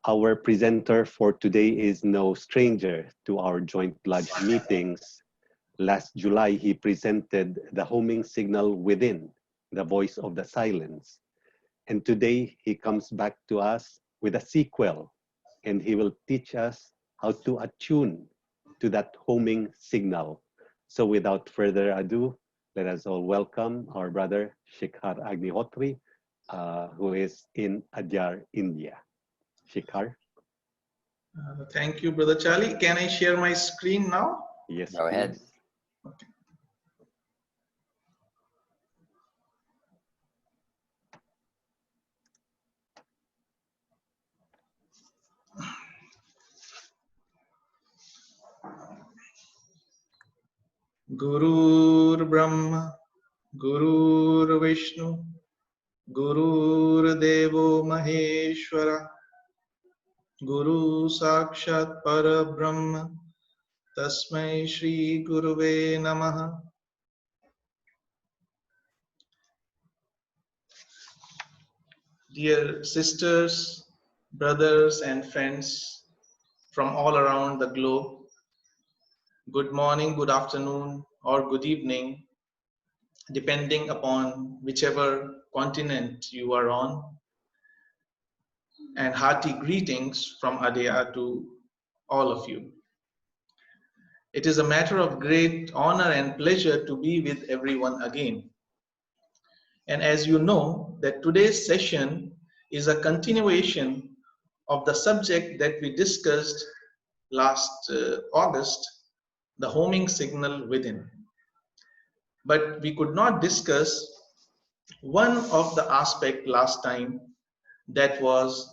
Our presenter for today is no stranger to our joint lodge meetings. Last July, he presented the homing signal within, the voice of the silence. And today, he comes back to us with a sequel, and he will teach us how to attune to that homing signal. So without further ado, let us all welcome our brother Shikhar Agnihotri, who is in Adyar, India. Shikhar? Thank you, Brother Charlie. Can I share my screen now? Yes, Go ahead. please. Okay. Gurur Brahma, Gurur Vishnu, Gurur Devo Maheshwara, Guru Sakshat Parabrahma, Tasmai Shri Guruve Namaha. Dear sisters, brothers and friends from all around the globe, good morning, good afternoon, or good evening, depending upon whichever continent you are on, and hearty greetings from Adya to all of you. It is a matter of great honor and pleasure to be with everyone again. And as you know, that today's session is a continuation of the subject that we discussed last August, the homing signal within. But we could not discuss one of the aspects last time, that was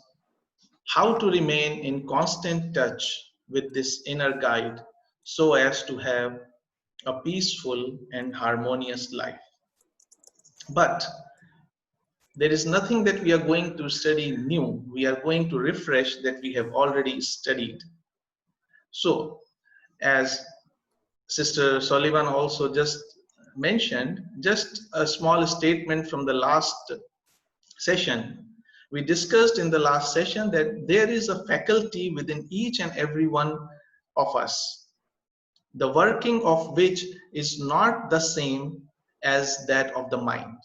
how to remain in constant touch with this inner guide so as to have a peaceful and harmonious life. But there is nothing that we are going to study new. We are going to refresh that we have already studied. So, as Sister Sullivan also just mentioned, just a small statement from the last session. We discussed in the last session that there is a faculty within each and every one of us, the working of which is not the same as that of the mind.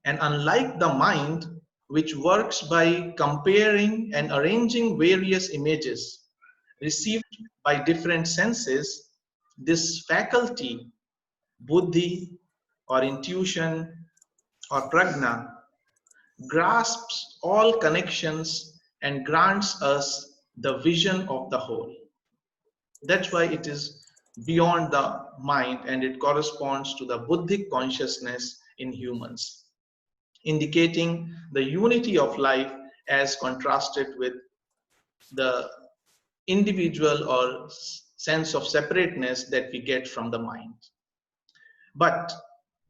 And unlike the mind, which works by comparing and arranging various images received by different senses, this faculty, buddhi or intuition or prajna, grasps all connections and grants us the vision of the whole. That's why it is beyond the mind, and it corresponds to the buddhic consciousness in humans, indicating the unity of life as contrasted with the individual or sense of separateness that we get from the mind. But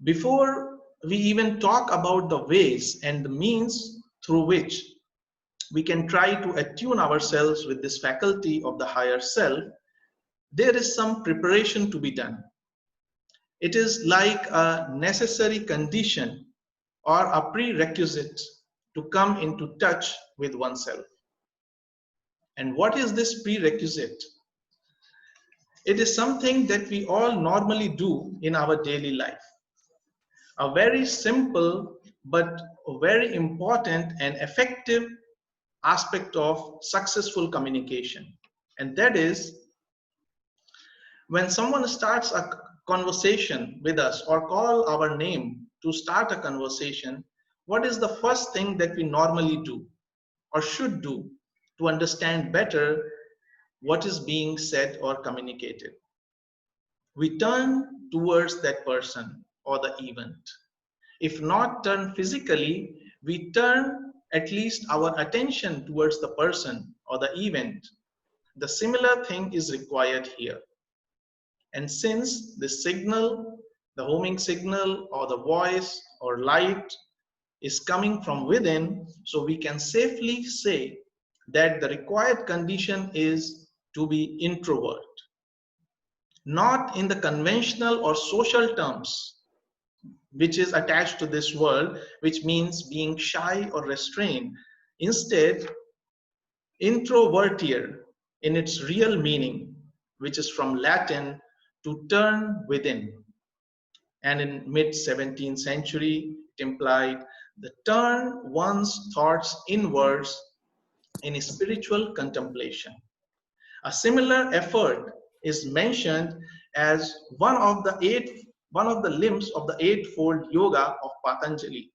before we even talk about the ways and the means through which we can try to attune ourselves with this faculty of the higher self, there is some preparation to be done. It is like a necessary condition or a prerequisite to come into touch with oneself. And what is this prerequisite? It is something that we all normally do in our daily life. A very simple but very important and effective aspect of successful communication. And that is, when someone starts a conversation with us or call our name to start a conversation, what is the first thing that we normally do or should do to understand better what is being said or communicated? We turn towards that person or the event. If not turn physically, we turn at least our attention towards the person or the event. The similar thing is required here. And since the signal, the homing signal or the voice or light is coming from within, so we can safely say that the required condition is to be introvert. Not in the conventional or social terms, which is attached to this world, which means being shy or restrained. Instead, Introvertier in its real meaning, which is from Latin to turn within. And in mid 17th century, it implied the turn one's thoughts inwards in spiritual contemplation. A similar effort is mentioned as one of the limbs of the eightfold yoga of Patanjali,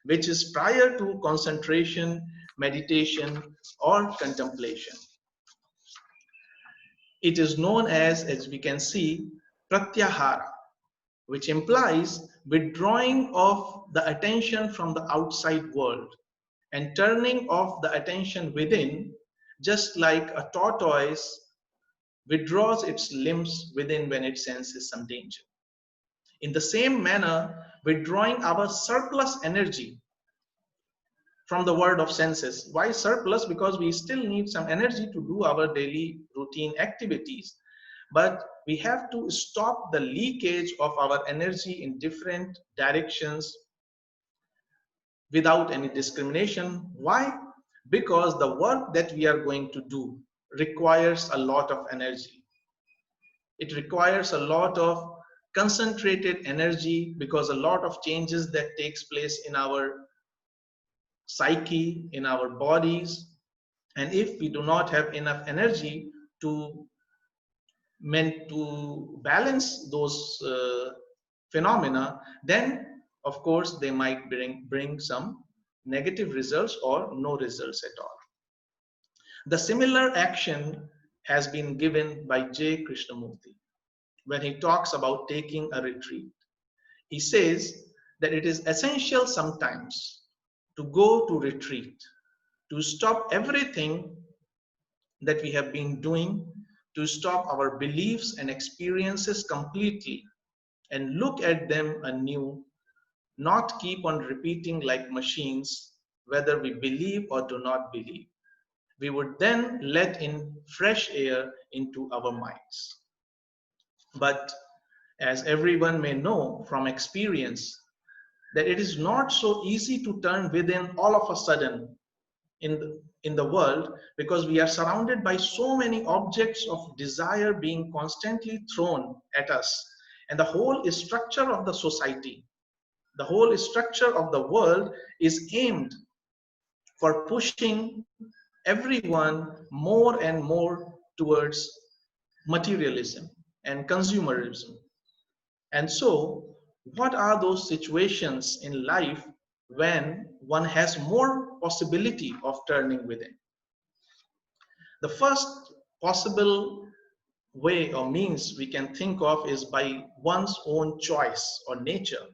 which is prior to concentration, meditation, or contemplation. It is known as we can see, pratyahara, which implies withdrawing of the attention from the outside world and turning of the attention within, just like a tortoise withdraws its limbs within when it senses some danger. In the same manner, withdrawing our surplus energy from the world of senses. Why surplus? Because we still need some energy to do our daily routine activities. But we have to stop the leakage of our energy in different directions without any discrimination. Why? Because the work that we are going to do requires a lot of energy. It requires a lot of concentrated energy because a lot of changes that takes place in our psyche, in our bodies. And if we do not have enough energy to balance those phenomena, then of course they might bring some negative results or no results at all. The similar action has been given by J. Krishnamurti when he talks about taking a retreat. He says that it is essential sometimes to go to retreat, to stop everything that we have been doing, to stop our beliefs and experiences completely and look at them anew, not keep on repeating like machines, whether we believe or do not believe. We would then let in fresh air into our minds. But as everyone may know from experience, that it is not so easy to turn within all of a sudden in the world, because we are surrounded by so many objects of desire being constantly thrown at us. And the whole structure of the society, the whole structure of the world is aimed for pushing everyone more and more towards materialism and consumerism. And so, what are those situations in life when one has more possibility of turning within? The first possible way or means we can think of is by one's own choice or nature.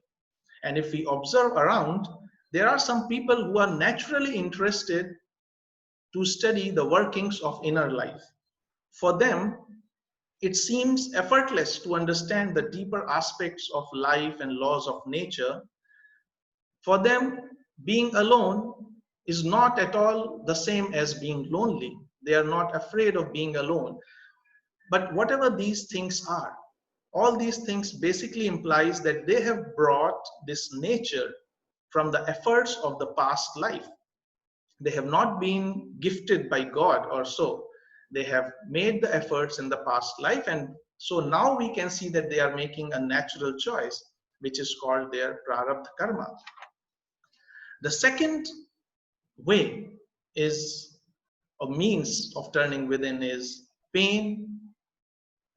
And if we observe around, there are some people who are naturally interested to study the workings of inner life. For them, it seems effortless to understand the deeper aspects of life and laws of nature. For them, being alone is not at all the same as being lonely. They are not afraid of being alone. But whatever these things are, all these things basically implies that they have brought this nature from the efforts of the past life. They have not been gifted by God or so. They have made the efforts in the past life, and so now we can see that they are making a natural choice, which is called their prarabdha karma. The second way is a means of turning within is pain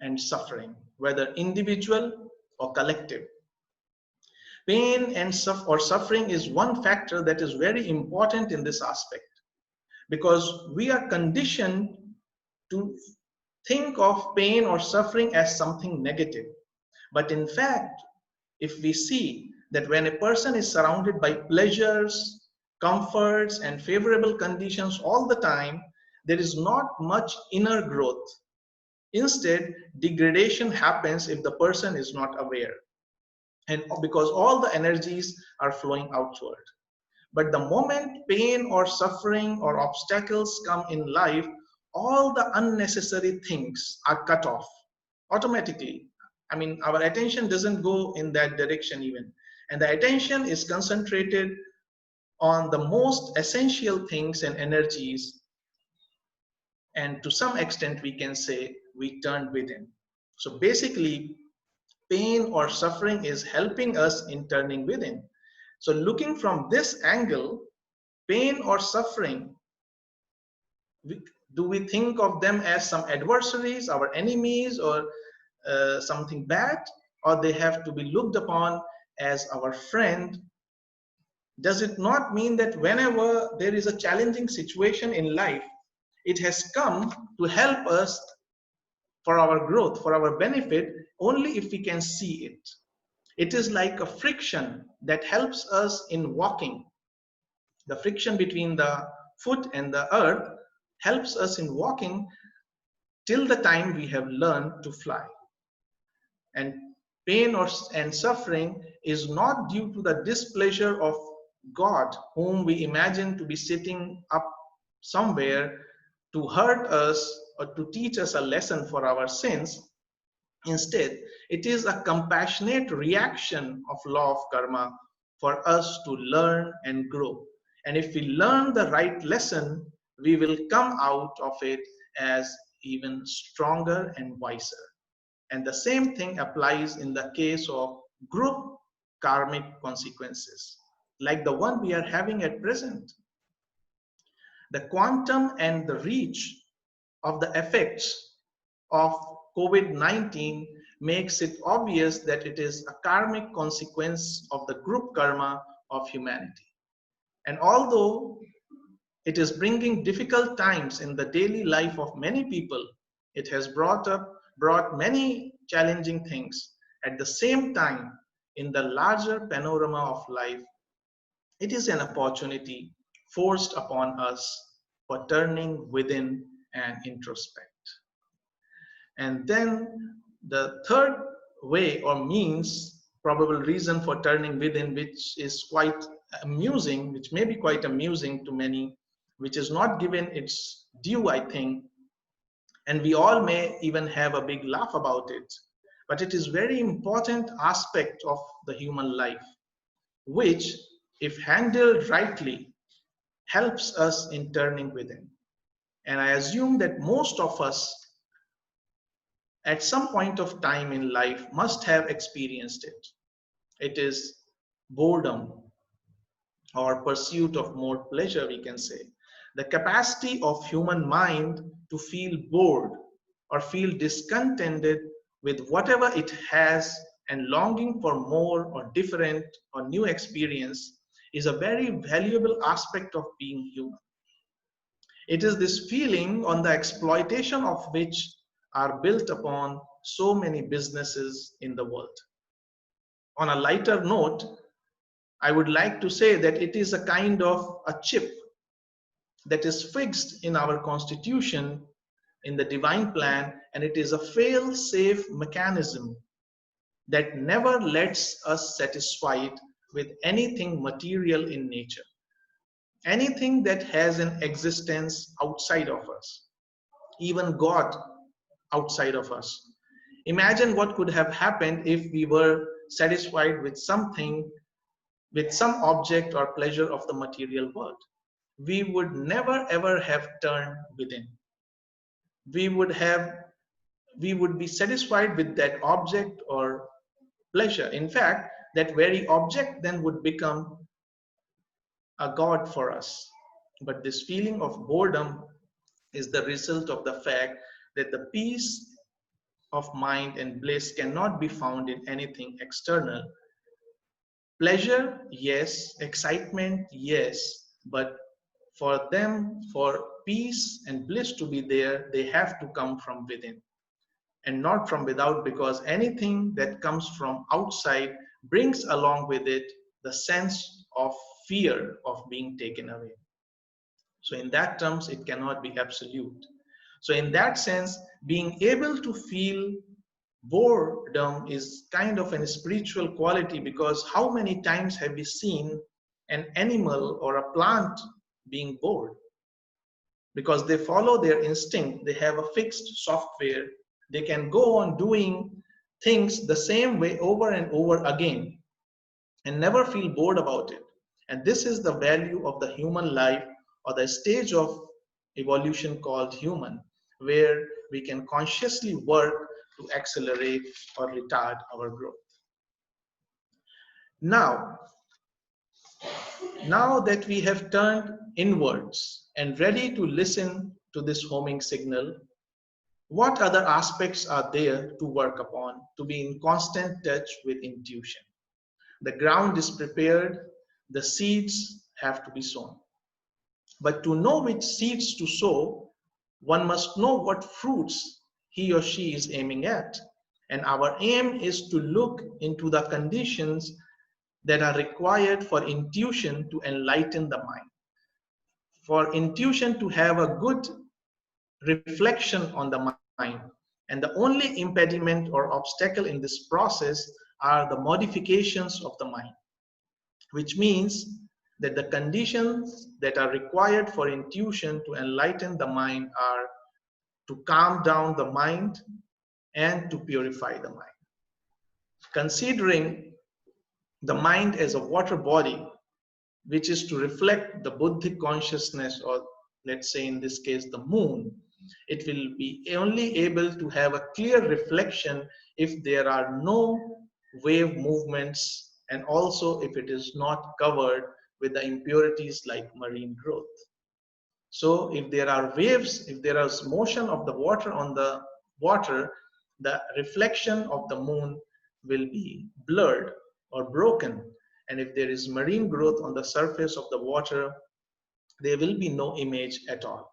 and suffering, whether individual or collective. Pain and suffering is one factor that is very important in this aspect, because we are conditioned to think of pain or suffering as something negative. But in fact, if we see that when a person is surrounded by pleasures, comforts, and favorable conditions all the time, there is not much inner growth. Instead, degradation happens if the person is not aware, and because all the energies are flowing outward. But the moment pain or suffering or obstacles come in life, all the unnecessary things are cut off automatically. I mean, our attention doesn't go in that direction even. And the attention is concentrated on the most essential things and energies And to some extent, we can say we turned within. So basically, pain or suffering is helping us in turning within. So looking from this angle, pain or suffering, do we think of them as some adversaries, our enemies, or something bad, or they have to be looked upon as our friend? Does it not mean that whenever there is a challenging situation in life, it has come to help us for our growth, for our benefit, only if we can see it? It is like a friction that helps us in walking. The friction between the foot and the earth helps us in walking till the time we have learned to fly. And pain and suffering is not due to the displeasure of God, whom we imagine to be sitting up somewhere to hurt us or to teach us a lesson for our sins. Instead, it is a compassionate reaction of law of karma for us to learn and grow. And if we learn the right lesson, we will come out of it as even stronger and wiser. And the same thing applies in the case of group karmic consequences, like the one we are having at present. The quantum and the reach of the effects of COVID-19 makes it obvious that it is a karmic consequence of the group karma of humanity. And although it is bringing difficult times in the daily life of many people, it has brought many challenging things. At the same time, in the larger panorama of life, it is an opportunity forced upon us for turning within and introspect. And then the third way or means, probable reason for turning within, which is quite amusing, which may be quite amusing to many, which is not given its due, I think, and we all may even have a big laugh about it, but it is very important aspect of the human life, which, if handled rightly, helps us in turning within. And I assume that most of us at some point of time in life must have experienced it. It is boredom or pursuit of more pleasure, we can say. The capacity of human mind to feel bored or feel discontented with whatever it has and longing for more or different or new experience is a very valuable aspect of being human. It is this feeling on the exploitation of which are built upon so many businesses in the world. On a lighter note, I would like to say that it is a kind of a chip that is fixed in our constitution, in the divine plan, and it is a fail-safe mechanism that never lets us satisfied with anything material in nature, anything that has an existence outside of us, even God outside of us. Imagine what could have happened if we were satisfied with something, with some object or pleasure of the material world. We would never ever have turned within. We would be satisfied with that object or pleasure. In fact, that very object then would become a god for us. But this feeling of boredom is the result of the fact that the peace of mind and bliss cannot be found in anything external. Pleasure, yes. Excitement, yes. But for them, for peace and bliss to be there, they have to come from within and not from without, because anything that comes from outside brings along with it the sense of fear of being taken away. So in that terms, it cannot be absolute. So in that sense, being able to feel boredom is kind of a spiritual quality, because how many times have we seen an animal or a plant being bored? Because they follow their instinct, they have a fixed software, they can go on doing things the same way over and over again and never feel bored about it. And this is the value of the human life, or the stage of evolution called human, where we can consciously work to accelerate or retard our growth. Now, now that we have turned inwards and ready to listen to this homing signal, what other aspects are there to work upon to be in constant touch with intuition? The ground is prepared, the seeds have to be sown. But to know which seeds to sow, one must know what fruits he or she is aiming at. And our aim is to look into the conditions that are required for intuition to enlighten the mind, for intuition to have a good reflection on the mind. And the only impediment or obstacle in this process are the modifications of the mind, which means that the conditions that are required for intuition to enlighten the mind are to calm down the mind and to purify the mind. Considering the mind as a water body, which is to reflect the Buddhic consciousness, or let's say in this case, the moon, it will be only able to have a clear reflection if there are no wave movements and also if it is not covered with the impurities like marine growth. So if there are waves, if there is motion of the water on the water, the reflection of the moon will be blurred or broken. And if there is marine growth on the surface of the water, there will be no image at all.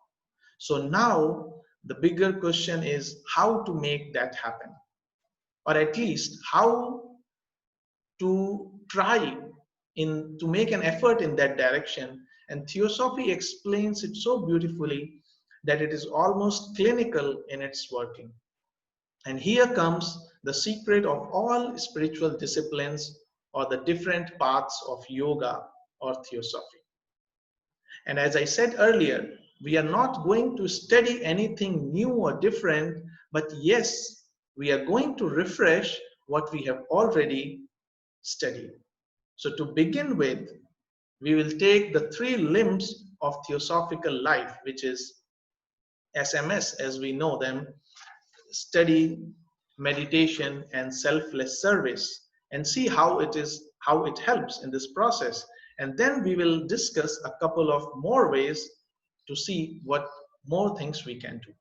So now the bigger question is how to make that happen, or at least how to try to make an effort in that direction. And Theosophy explains it so beautifully that it is almost clinical in its working. And here comes the secret of all spiritual disciplines or the different paths of yoga or Theosophy. And as I said earlier, we are not going to study anything new or different, but yes, we are going to refresh what we have already studied. So to begin with, we will take the three limbs of theosophical life, which is SMS as we know them, study, meditation, and selfless service, and see how it helps in this process. And then we will discuss a couple of more ways to see what more things we can do.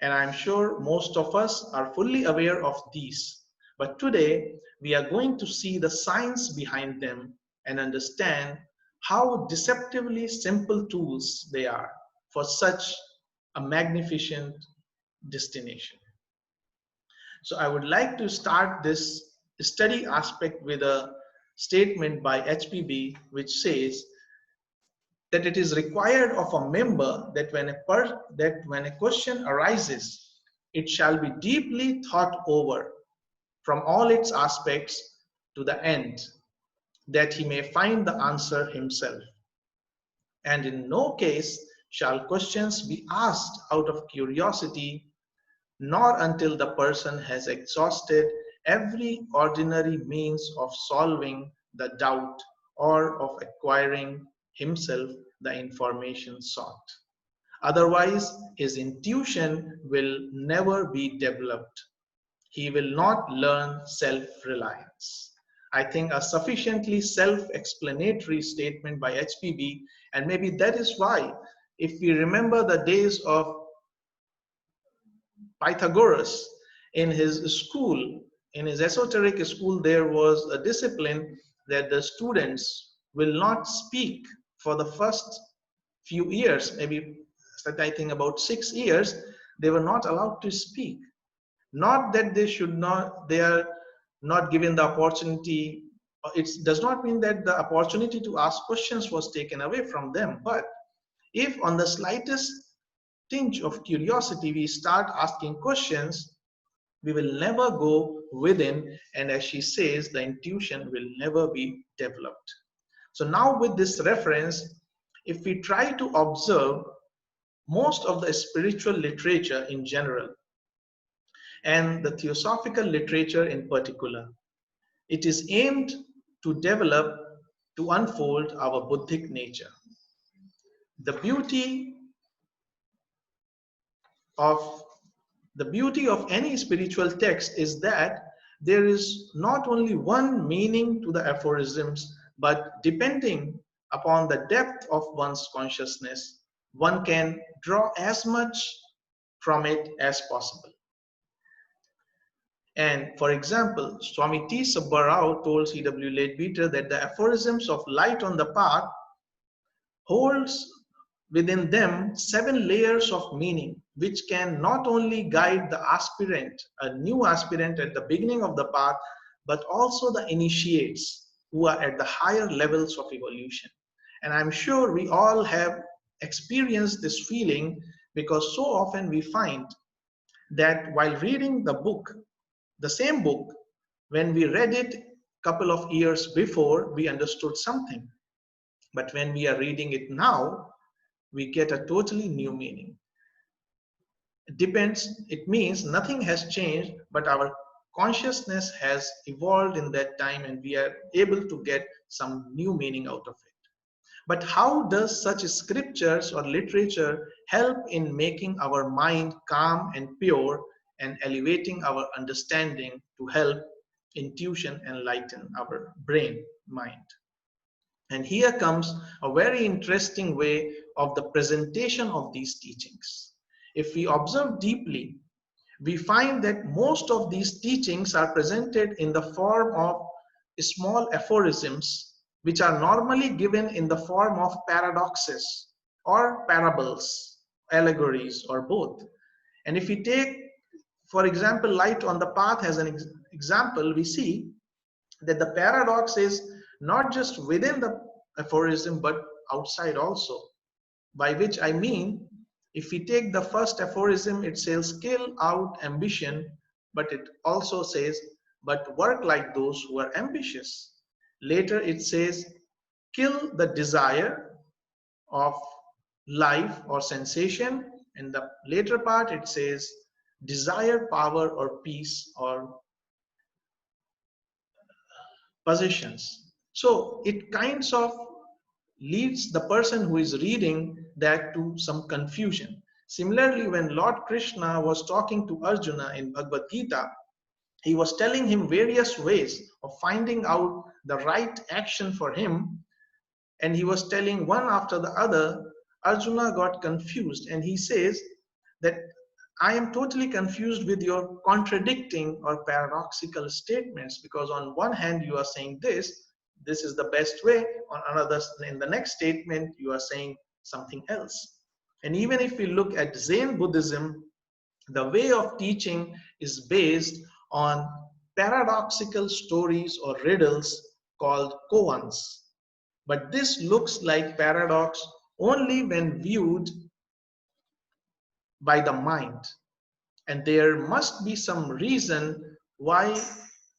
And I'm sure most of us are fully aware of these. But today, we are going to see the science behind them and understand how deceptively simple tools they are for such a magnificent destination. So I would like to start this study aspect with a statement by HPB, which says that it is required of a member that when a question arises, it shall be deeply thought over from all its aspects to the end, that he may find the answer himself. And in no case shall questions be asked out of curiosity, nor until the person has exhausted every ordinary means of solving the doubt or of acquiring himself the information sought. Otherwise, his intuition will never be developed. He will not learn self-reliance. I think a sufficiently self-explanatory statement by HPB, and maybe that is why, if we remember the days of Pythagoras in his school, in his esoteric school, there was a discipline that the students will not speak for the first few years, maybe I think about 6 years, they were not allowed to speak. Not that they are not given the opportunity. It does not mean that the opportunity to ask questions was taken away from them. But if on the slightest tinge of curiosity we start asking questions, we will never go within, and as she says, the intuition will never be developed. So now with this reference, if we try to observe most of the spiritual literature in general, and the theosophical literature in particular, it is aimed to develop, to unfold our Buddhic nature. The beauty of the beauty of any spiritual text is that there is not only one meaning to the aphorisms, but depending upon the depth of one's consciousness, one can draw as much from it as possible. And for example, Swami T. Subbarao told C.W. Leadbeater that the aphorisms of Light on the Path holds within them 7 layers of meaning, which can not only guide the aspirant, a new aspirant at the beginning of the path, but also the initiates who are at the higher levels of evolution. And I'm sure we all have experienced this feeling, because so often we find that while reading the book, the same book, when we read it a couple of years before, we understood something. But when we are reading it now, we get a totally new meaning. It depends, it means nothing has changed, but our consciousness has evolved in that time and we are able to get some new meaning out of it. But how does such scriptures or literature help in making our mind calm and pure and elevating our understanding to help intuition enlighten our brain, mind? And here comes a very interesting way of the presentation of these teachings. If we observe deeply, we find that most of these teachings are presented in the form of small aphorisms, which are normally given in the form of paradoxes or parables, allegories, or both. And if we take, for example, Light on the Path as an example, we see that the paradox is not just within the aphorism but outside also. By which I mean, if we take the first aphorism, it says, kill out ambition, but it also says, but work like those who are ambitious. Later it says, kill the desire of life or sensation. In the later part, it says, desire power or peace or possessions. So it kinds of leads the person who is reading that to some confusion. Similarly, when Lord Krishna was talking to Arjuna in Bhagavad Gita, he was telling him various ways of finding out the right action for him, and he was telling one after the other. Arjuna got confused and he says that I am totally confused with your contradicting or paradoxical statements, because on one hand you are saying this is the best way, on another, in the next statement you are saying something else. And even if we look at Zen Buddhism, the way of teaching is based on paradoxical stories or riddles called koans. But this looks like paradox only when viewed by the mind. And there must be some reason why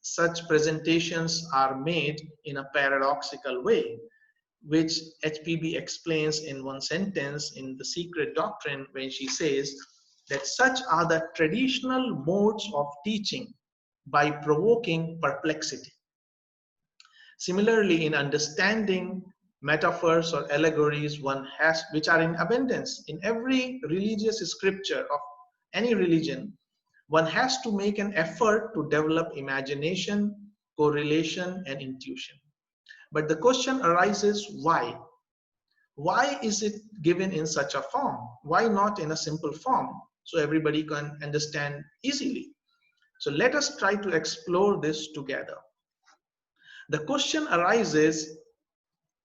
such presentations are made in a paradoxical way, which HPB explains in one sentence in The Secret Doctrine when she says that such are the traditional modes of teaching by provoking perplexity. Similarly, in understanding metaphors or allegories, one has, which are in abundance in every religious scripture of any religion, one has to make an effort to develop imagination, correlation, and intuition. But the question arises, why? Why is it given in such a form? Why not in a simple form so everybody can understand easily? So let us try to explore this together. The question arises,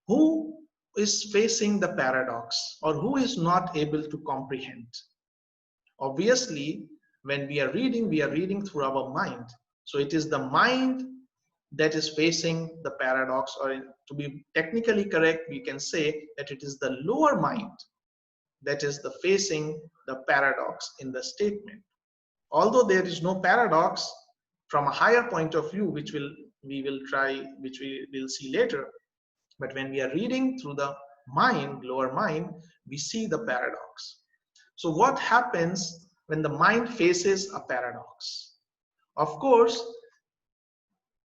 who is facing the paradox or who is not able to comprehend? Obviously, when we are reading through our mind. So it is the mind that is facing the paradox, or to be technically correct, we can say that it is the lower mind that is the facing the paradox in the statement. Although there is no paradox from a higher point of view, which we will see later, but when we are reading through the mind, lower mind, we see the paradox. So what happens when the mind faces a paradox? Of course,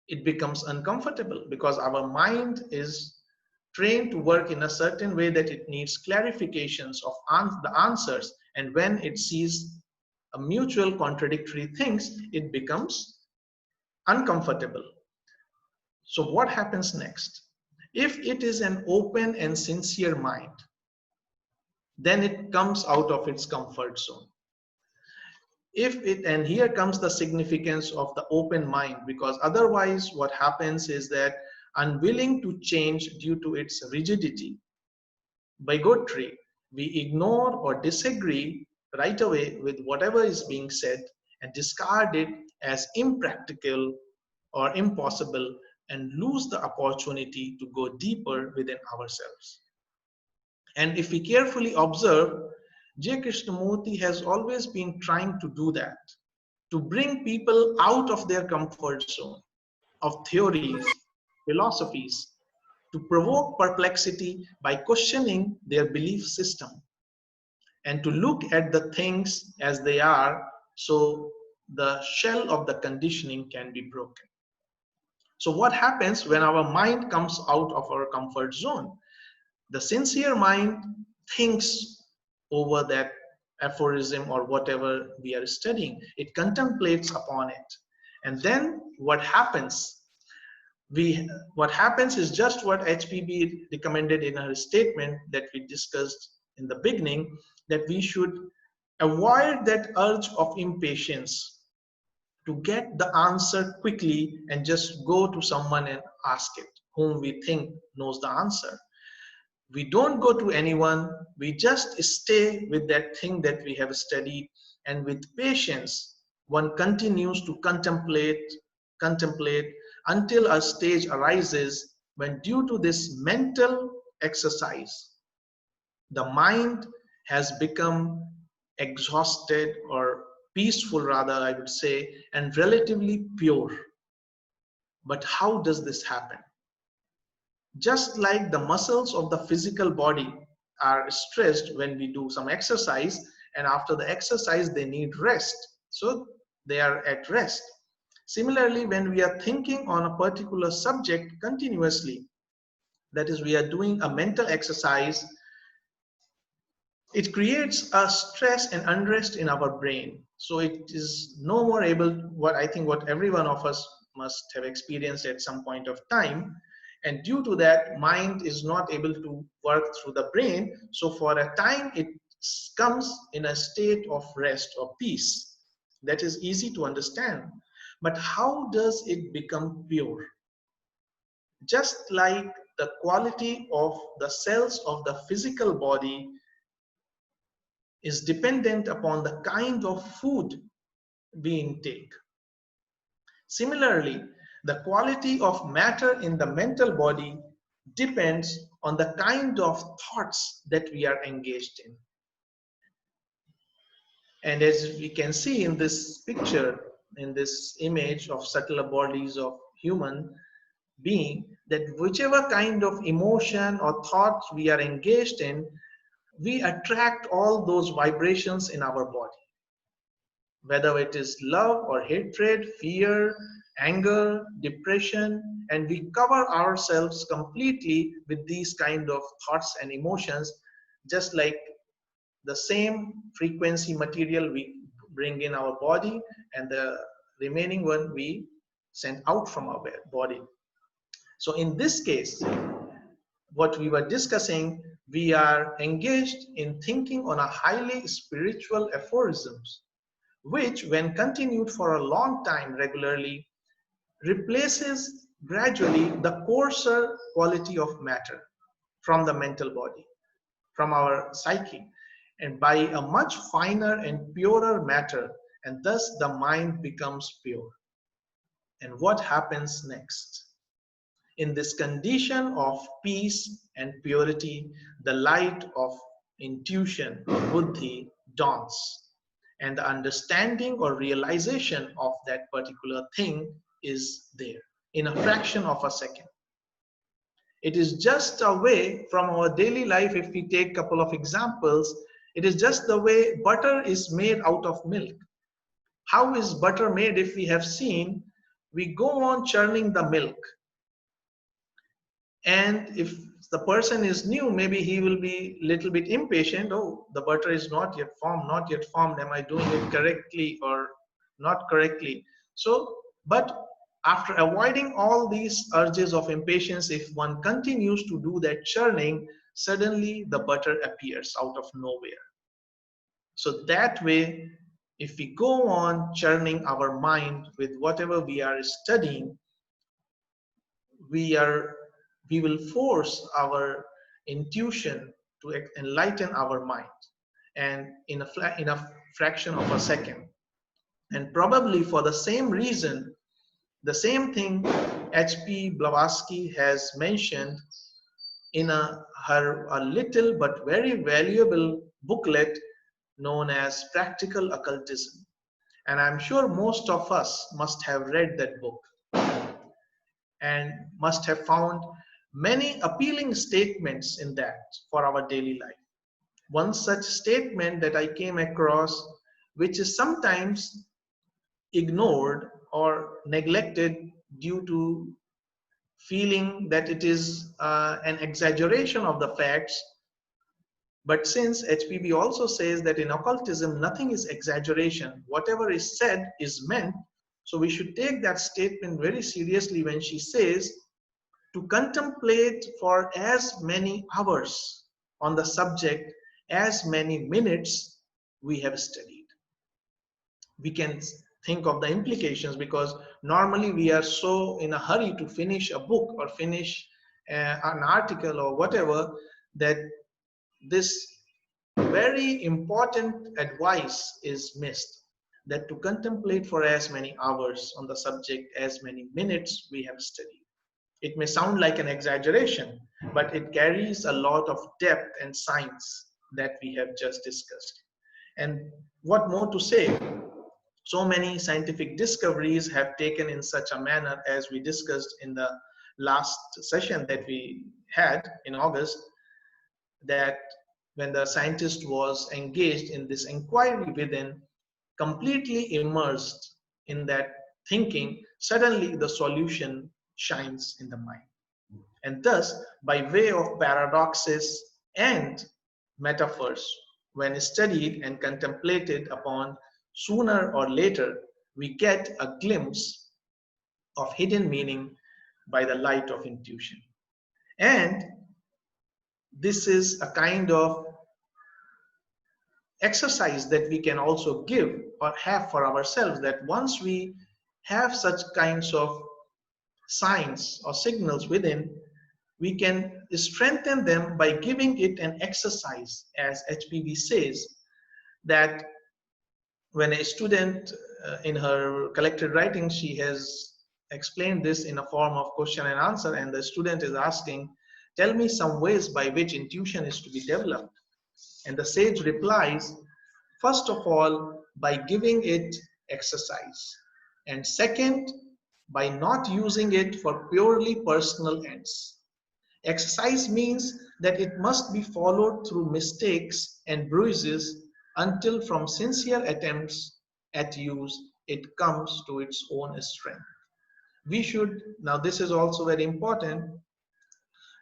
it becomes uncomfortable because our mind is trained to work in a certain way that it needs clarifications of the answers. And when it sees a mutual contradictory things, it becomes uncomfortable. So what happens next? If it is an open and sincere mind, then it comes out of its comfort zone. And here comes the significance of the open mind, because otherwise what happens is that unwilling to change due to its rigidity, bigotry, we ignore or disagree right away with whatever is being said and discard it as impractical or impossible and lose the opportunity to go deeper within ourselves. And if we carefully observe, J. Krishnamurti has always been trying to do that, to bring people out of their comfort zone of theories, philosophies, to provoke perplexity by questioning their belief system, and to look at the things as they are so the shell of the conditioning can be broken. So what happens when our mind comes out of our comfort zone? The sincere mind thinks over that aphorism or whatever we are studying. It contemplates upon it. And then what happens? What happens is just what HPB recommended in her statement that we discussed in the beginning, that we should avoid that urge of impatience to get the answer quickly and just go to someone and ask it, whom we think knows the answer. We don't go to anyone, we just stay with that thing that we have studied, and with patience, one continues to contemplate until a stage arises when, due to this mental exercise, the mind has become exhausted, or peaceful rather, I would say, and relatively pure. But how does this happen? Just like the muscles of the physical body are stressed when we do some exercise, and after the exercise they need rest, so they are at rest. Similarly, when we are thinking on a particular subject continuously, that is, we are doing a mental exercise, it creates a stress and unrest in our brain. So it is no more able, what I think what every one of us must have experienced at some point of time. And due to that, mind is not able to work through the brain. So for a time, it comes in a state of rest or peace. That is easy to understand. But how does it become pure? Just like the quality of the cells of the physical body is dependent upon the kind of food we intake. Similarly, the quality of matter in the mental body depends on the kind of thoughts that we are engaged in. And as we can see in this picture, in this image of subtler bodies of human being, that whichever kind of emotion or thoughts we are engaged in, we attract all those vibrations in our body. Whether it is love or hatred, fear, anger, depression, and we cover ourselves completely with these kind of thoughts and emotions, just like the same frequency material we bring in our body, and the remaining one we send out from our body. So in this case, what we were discussing, we are engaged in thinking on a highly spiritual aphorisms, which when continued for a long time regularly replaces gradually the coarser quality of matter from the mental body, from our psyche, and by a much finer and purer matter, and thus the mind becomes pure. And what happens next? In this condition of peace and purity, the light of intuition, buddhi, dawns, and the understanding or realization of that particular thing is there in a fraction of a second. It is just a way from our daily life. If we take a couple of examples, it is just the way butter is made out of milk. How is butter made? If we have seen, we go on churning the milk. And if the person is new, maybe he will be little bit impatient. Oh, the butter is not yet formed, not yet formed. Am I doing it correctly or not correctly? So, but after avoiding all these urges of impatience, if one continues to do that churning, suddenly the butter appears out of nowhere. So that way, if we go on churning our mind with whatever we are studying, we are we will force our intuition to enlighten our mind, and in a fraction of a second. And probably for the same reason, the same thing H.P. Blavatsky has mentioned in a little but very valuable booklet known as Practical Occultism. And I'm sure most of us must have read that book and must have found many appealing statements in that for our daily life. One such statement that I came across, which is sometimes ignored or neglected due to feeling that it is an exaggeration of the facts. But since HPB also says that in occultism, nothing is exaggeration, whatever is said is meant, so we should take that statement very seriously when she says to contemplate for as many hours on the subject as many minutes we have studied. We can think of the implications, because normally we are so in a hurry to finish a book or finish an article or whatever, that this very important advice is missed, that to contemplate for as many hours on the subject as many minutes we have studied. It may sound like an exaggeration, but it carries a lot of depth and science that we have just discussed. And what more to say? So many scientific discoveries have taken in such a manner, as we discussed in the last session that we had in August, that when the scientist was engaged in this inquiry within, completely immersed in that thinking, suddenly the solution shines in the mind. And thus, by way of paradoxes and metaphors, when studied and contemplated upon, sooner or later, we get a glimpse of hidden meaning by the light of intuition. And this is a kind of exercise that we can also give or have for ourselves, that once we have such kinds of signs or signals within, we can strengthen them by giving it an exercise. As HPV says, that when a student in her collected writing, she has explained this in a form of question and answer, and the student is asking, tell me some ways by which intuition is to be developed. And the sage replies, first of all, by giving it exercise. And second, by not using it for purely personal ends. Exercise means that it must be followed through mistakes and bruises until from sincere attempts at use, it comes to its own strength. We should, now this is also very important,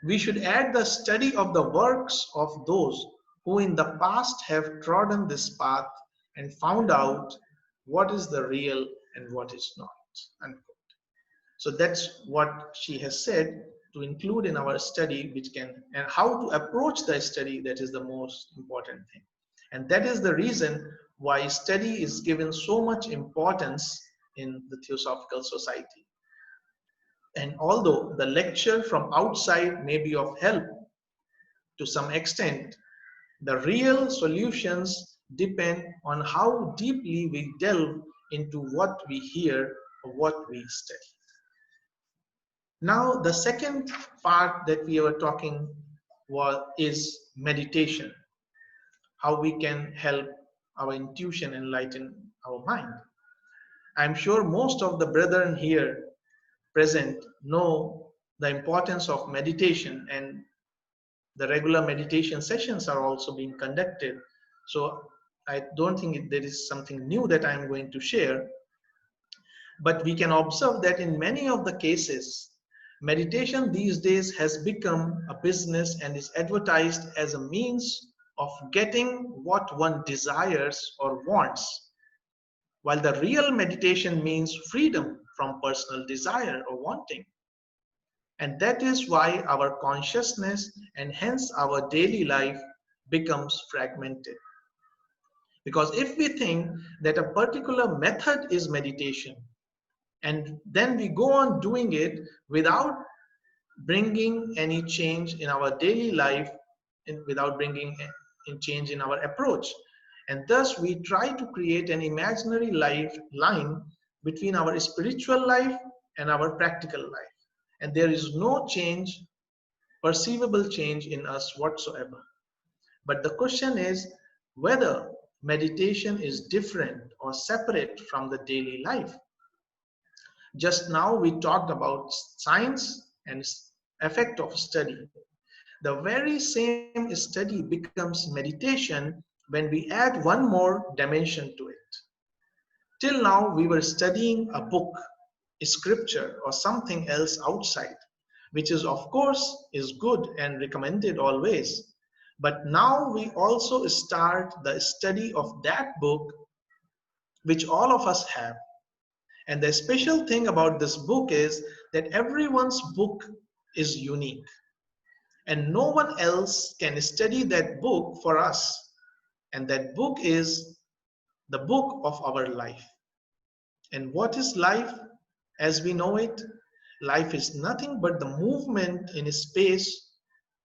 we should add the study of the works of those who in the past have trodden this path and found out what is the real and what is not. Unquote. So that's what she has said to include in our study, which can, and how to approach the study, that is the most important thing. And that is the reason why study is given so much importance in the Theosophical Society. And although the lecture from outside may be of help to some extent, the real solutions depend on how deeply we delve into what we hear or what we study. Now, the second part that we were talking is meditation, how we can help our intuition enlighten our mind. I'm sure most of the brethren here present know the importance of meditation, and the regular meditation sessions are also being conducted. So I don't think there is something new that I'm going to share, but we can observe that in many of the cases, Meditation these days has become a business and is advertised as a means of getting what one desires or wants, while the real meditation means freedom from personal desire or wanting. And that is why our consciousness and hence our daily life becomes fragmented. Because if we think that a particular method is meditation, and then we go on doing it without bringing any change in our daily life, without bringing in change in our approach, and thus we try to create an imaginary life line between our spiritual life and our practical life, and there is no change, perceivable change in us whatsoever. But the question is whether meditation is different or separate from the daily life. Just now we talked about science and effect of study. The very same study becomes meditation when we add one more dimension to it. Till now we were studying a book, a scripture, or something else outside, which is of course is good and recommended always. But now we also start the study of that book which all of us have. And the special thing about this book is that everyone's book is unique. And no one else can study that book for us. And that book is the book of our life. And what is life as we know it? Life is nothing but the movement in space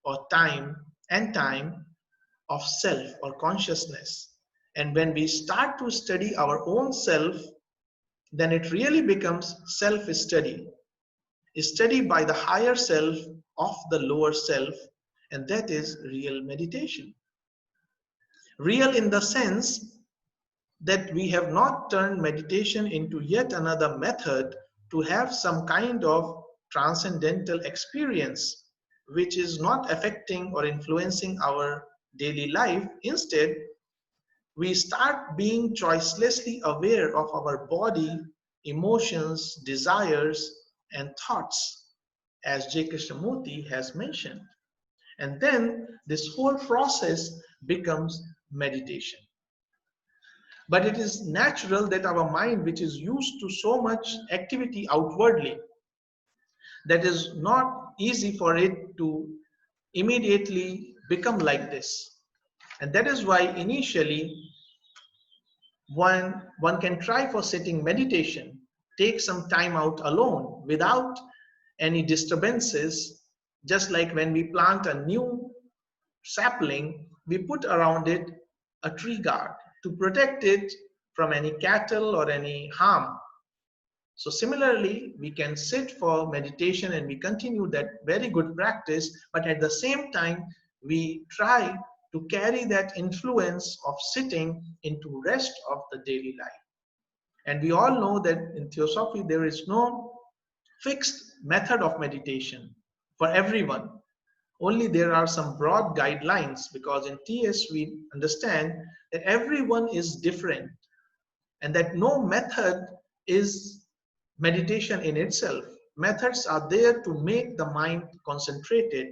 or time and time of self or consciousness. And when we start to study our own self, then it really becomes self-study, a study by the higher self of the lower self, and that is real meditation. Real in the sense that we have not turned meditation into yet another method to have some kind of transcendental experience which is not affecting or influencing our daily life. Instead, we start being choicelessly aware of our body, emotions, desires, and thoughts, as J. Krishnamurti has mentioned. And then this whole process becomes meditation. But it is natural that our mind, which is used to so much activity outwardly, that is not easy for it to immediately become like this. And that is why initially one can try for sitting meditation, take some time out alone without any disturbances, just like when we plant a new sapling, we put around it a tree guard to protect it from any cattle or any harm. So similarly, we can sit for meditation and we continue that very good practice, but at the same time, we try to carry that influence of sitting into rest of the daily life. And we all know that in Theosophy, there is no fixed method of meditation for everyone. Only there are some broad guidelines, because in TS we understand that everyone is different and that no method is meditation in itself. Methods are there to make the mind concentrated.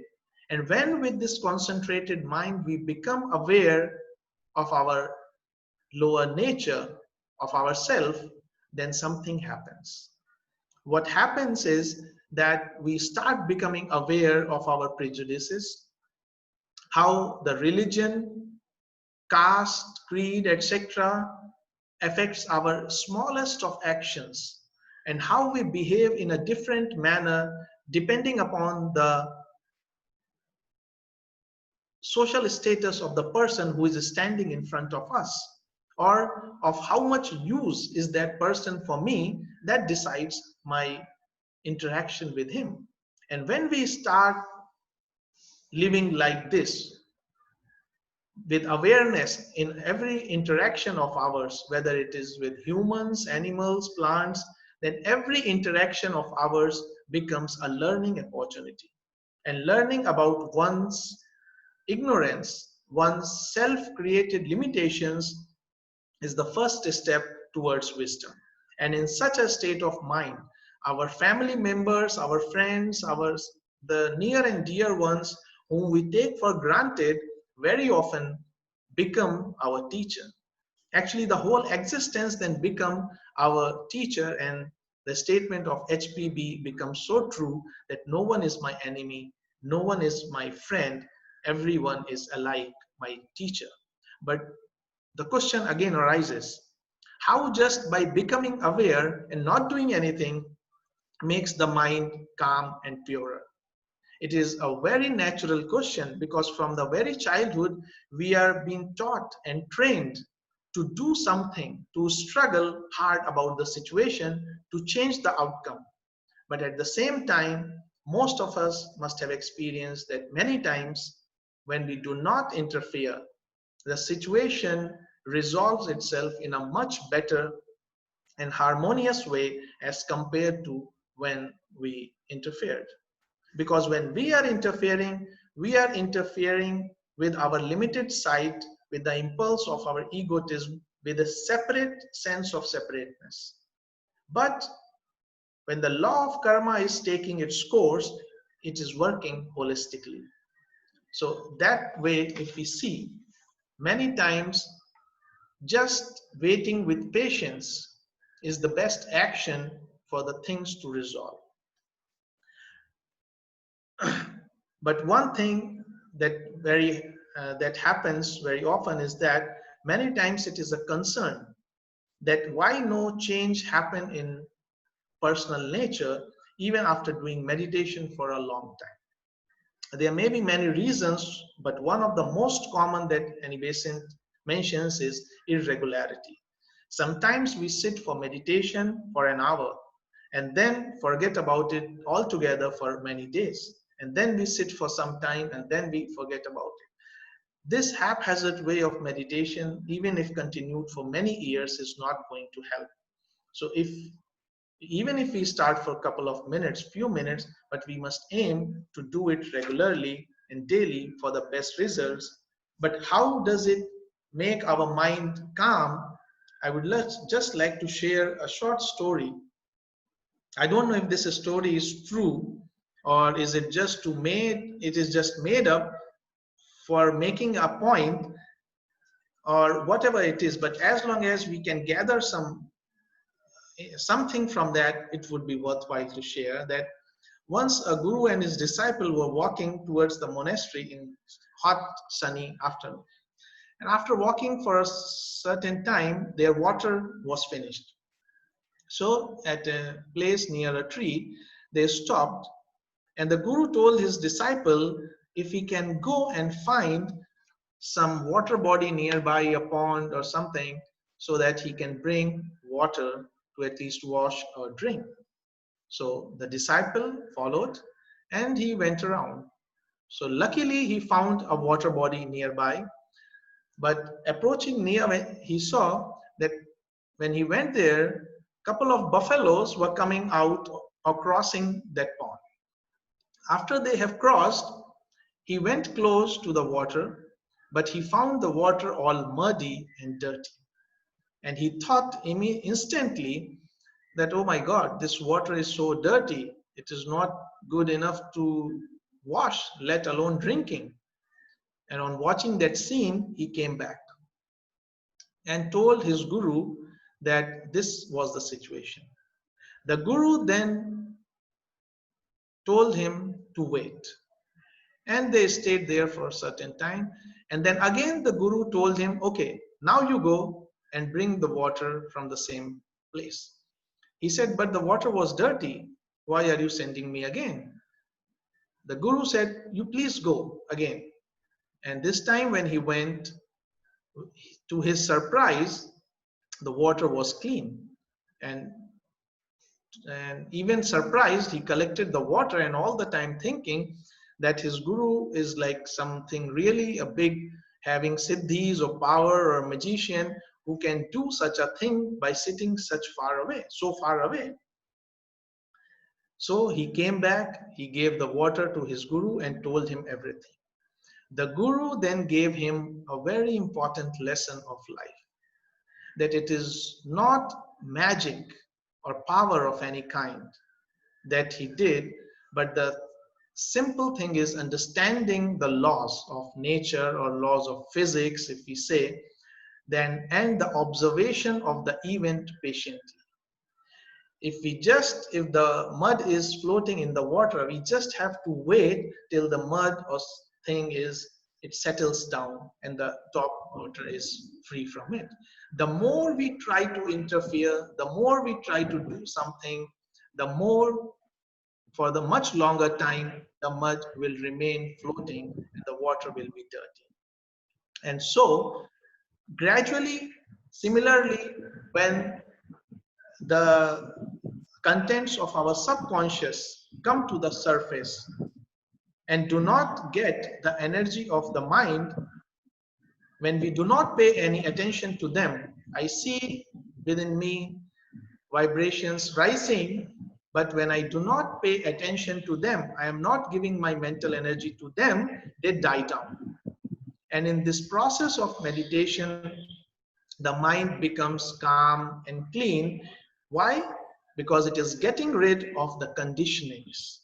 And when with this concentrated mind, we become aware of our lower nature, of ourself, then something happens. What happens is that we start becoming aware of our prejudices, how the religion, caste, creed, etc. affects our smallest of actions, and how we behave in a different manner depending upon the social status of the person who is standing in front of us, or of how much use is that person for me, that decides my interaction with him. And when we start living like this, with awareness in every interaction of ours, whether it is with humans, animals, plants, then every interaction of ours becomes a learning opportunity. And learning about one's ignorance, one's self-created limitations is the first step towards wisdom. And in such a state of mind, Our family members, our friends, the near and dear ones whom we take for granted very often become our teacher. Actually, the whole existence then become our teacher, and the statement of HPB becomes so true that no one is my enemy, no one is my friend, everyone is alike my teacher. But the question again arises, how just by becoming aware and not doing anything makes the mind calm and purer? It is a very natural question because from the very childhood, we are being taught and trained to do something, to struggle hard about the situation, to change the outcome. But at the same time, most of us must have experienced that many times when we do not interfere, the situation resolves itself in a much better and harmonious way as compared to when we interfered. Because when we are interfering with our limited sight, with the impulse of our egotism, with a separate sense of separateness. But when the law of karma is taking its course, it is working holistically. So that way, if we see, many times just waiting with patience is the best action for the things to resolve. But one thing that happens very often is that many times it is a concern that why no change happen in personal nature even after doing meditation for a long time. There may be many reasons, but one of the most common that any patient mentions is irregularity. Sometimes we sit for meditation for an hour and then forget about it altogether for many days. And then we sit for some time and then we forget about it. This haphazard way of meditation, even if continued for many years, is not going to help. So even if we start for a couple of minutes, few minutes, but we must aim to do it regularly and daily for the best results. But how does it make our mind calm? I would just like to share a short story. I don't know if this story is true or is it just made up for making a point or whatever it is, but as long as we can gather something from that, it would be worthwhile to share that once a guru and his disciple were walking towards the monastery in hot sunny afternoon, and after walking for a certain time their water was finished. So at a place near a tree they stopped, and the guru told his disciple if he can go and find some water body nearby, a pond or something, so that he can bring water to at least wash or drink. So the disciple followed and he went around. So luckily he found a water body nearby, but approaching near, he saw that when he went there, a couple of buffaloes were coming out or crossing that pond. After they have crossed, he went close to the water, but he found the water all muddy and dirty. And he thought instantly that, oh my God, this water is so dirty. It is not good enough to wash, let alone drinking. And on watching that scene, he came back and told his guru that this was the situation. The guru then told him to wait. And they stayed there for a certain time. And then again, the guru told him, okay, now you go and bring the water from the same place. He said, but the water was dirty. Why are you sending me again? The guru said, you please go again. And this time when he went, to his surprise, the water was clean. And even surprised, he collected the water and all the time thinking that his guru is like something really a big, having siddhis or power or a magician who can do such a thing by sitting so far away. So he came back, he gave the water to his guru and told him everything. The guru then gave him a very important lesson of life, that it is not magic or power of any kind, that he did, but the simple thing is understanding the laws of nature or laws of physics, if we say, then and the observation of the event patiently. If the mud is floating in the water, we just have to wait till the mud or thing it settles down and the top water is free from it. The more we try to interfere, the more we try to do something, the more, for the much longer time, the mud will remain floating and the water will be dirty. And so gradually, similarly, when the contents of our subconscious come to the surface and do not get the energy of the mind, when we do not pay any attention to them, I see within me vibrations rising, but when I do not pay attention to them, I am not giving my mental energy to them, they die down. And in this process of meditation, the mind becomes calm and clean. Why? Because it is getting rid of the conditionings,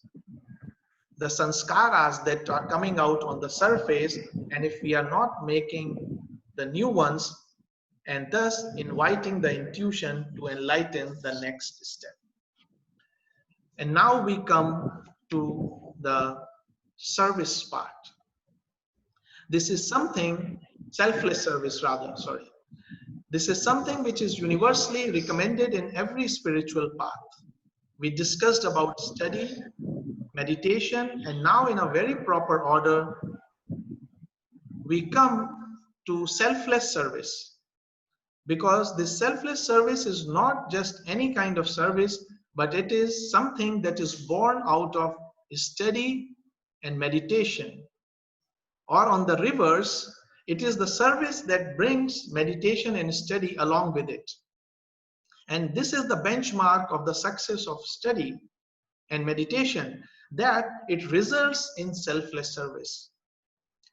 the sanskaras that are coming out on the surface, and if we are not making the new ones, and thus inviting the intuition to enlighten the next step. And now we come to the service part. This is something, selfless service rather, sorry. This is something which is universally recommended in every spiritual path. We discussed about study, meditation, and now in a very proper order, we come to selfless service. Because this selfless service is not just any kind of service, but it is something that is born out of study and meditation. Or on the reverse, it is the service that brings meditation and study along with it. And this is the benchmark of the success of study and meditation, that it results in selfless service.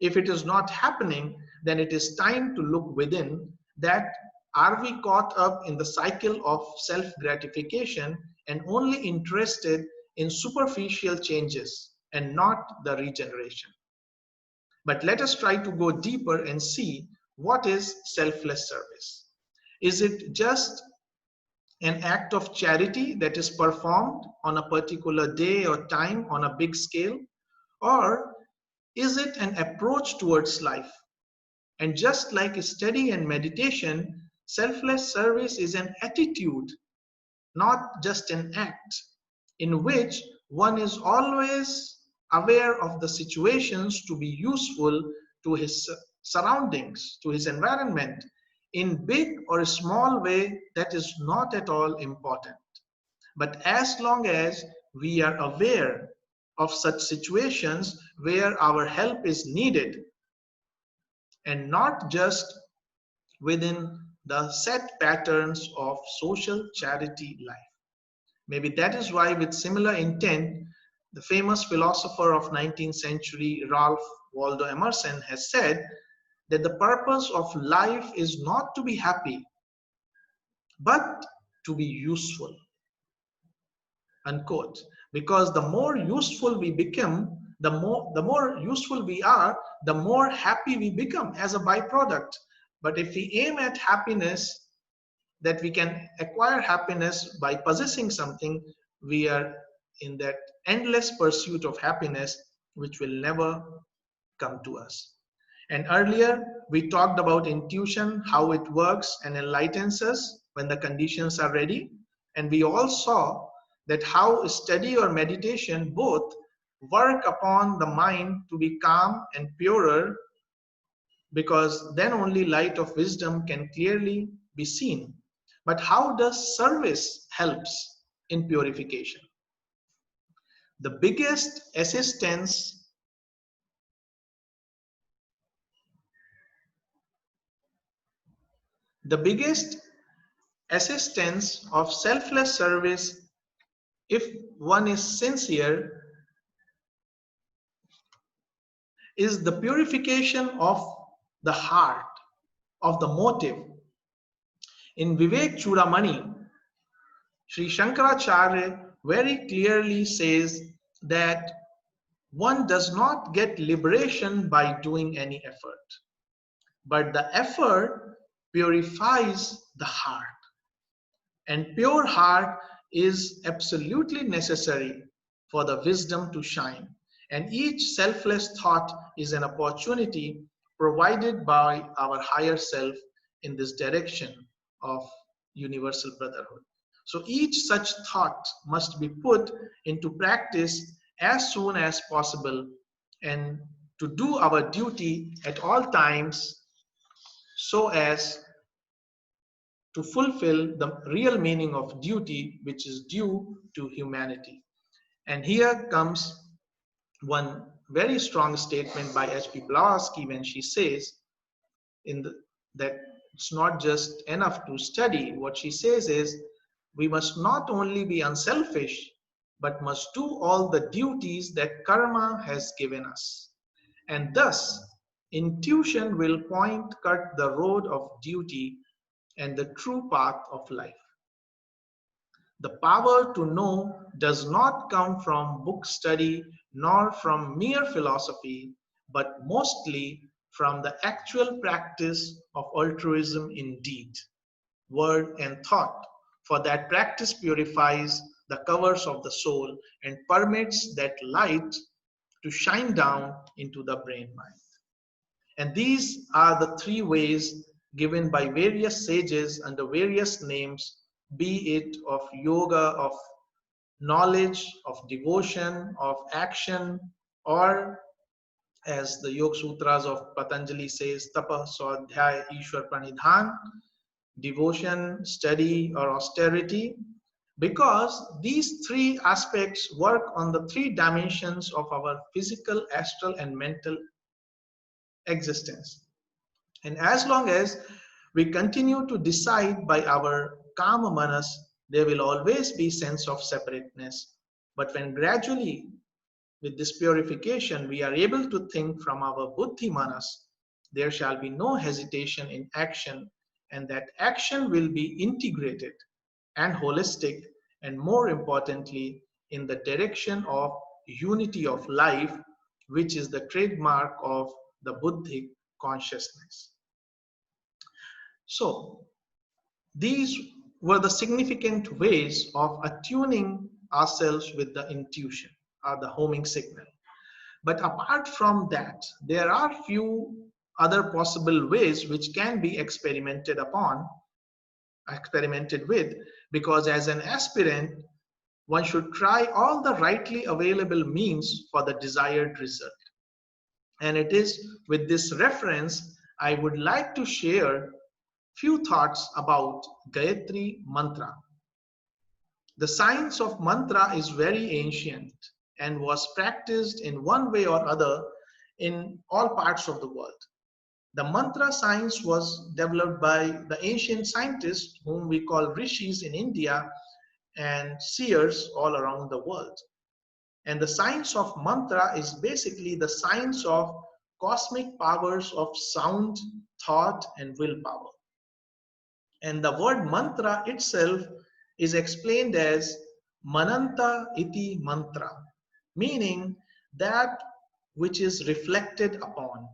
If it is not happening, then it is time to look within, that are we caught up in the cycle of self-gratification and only interested in superficial changes and not the regeneration. But let us try to go deeper and see what is selfless service. Is it just an act of charity that is performed on a particular day or time on a big scale? Or is it an approach towards life? And just like study and meditation, selfless service is an attitude, not just an act, in which one is always aware of the situations to be useful to his surroundings, to his environment, in big or small way, that is not at all important. But as long as we are aware of such situations where our help is needed, and not just within the set patterns of social charity life. Maybe that is why, with similar intent, the famous philosopher of 19th century, Ralph Waldo Emerson, has said that the purpose of life is not to be happy, but to be useful. Unquote. Because the more useful we become, the more useful we are, the more happy we become as a byproduct. But if we aim at happiness, that we can acquire happiness by possessing something, we are in that endless pursuit of happiness, which will never come to us. And earlier, we talked about intuition, how it works and enlightens us when the conditions are ready. And we all saw that how study or meditation both work upon the mind to be calm and purer, because then only light of wisdom can clearly be seen. But how does service helps in purification? The biggest assistance of selfless service, if one is sincere, is the purification of the heart, of the motive. In Vivek Chudamani, Sri Shankaracharya very clearly says that one does not get liberation by doing any effort, but the effort purifies the heart. And pure heart is absolutely necessary for the wisdom to shine. And each selfless thought is an opportunity provided by our higher self in this direction of universal brotherhood. So each such thought must be put into practice as soon as possible, and to do our duty at all times so as to fulfill the real meaning of duty, which is due to humanity. And here comes one very strong statement by H.P. Blavatsky when she says that it's not just enough to study. What she says is, we must not only be unselfish, but must do all the duties that karma has given us. And thus, intuition will cut the road of duty and the true path of life. The power to know does not come from book study nor from mere philosophy, but mostly from the actual practice of altruism in deed, word, and thought. For that practice purifies the covers of the soul and permits that light to shine down into the brain mind. And these are the three ways given by various sages under various names, be it of yoga, of knowledge, of devotion, of action, or as the Yoga Sutras of Patanjali says, Tapa, Swadhyaya, Ishwar Pranidhan, devotion, study, or austerity, because these three aspects work on the three dimensions of our physical, astral, and mental existence. And as long as we continue to decide by our kama manas, there will always be sense of separateness. But when gradually, with this purification, we are able to think from our buddhi manas, there shall be no hesitation in action, and that action will be integrated and holistic, and more importantly, in the direction of unity of life, which is the trademark of the Buddhic consciousness. So, these were the significant ways of attuning ourselves with the intuition or the homing signal. But apart from that, there are few other possible ways which can be experimented with, because as an aspirant, one should try all the rightly available means for the desired result. And it is with this reference, I would like to share few thoughts about Gayatri Mantra. The science of mantra is very ancient and was practiced in one way or other in all parts of the world. The mantra science was developed by the ancient scientists whom we call rishis in India and seers all around the world. And the science of mantra is basically the science of cosmic powers of sound, thought, and willpower. And the word mantra itself is explained as mananta iti mantra, meaning that which is reflected upon,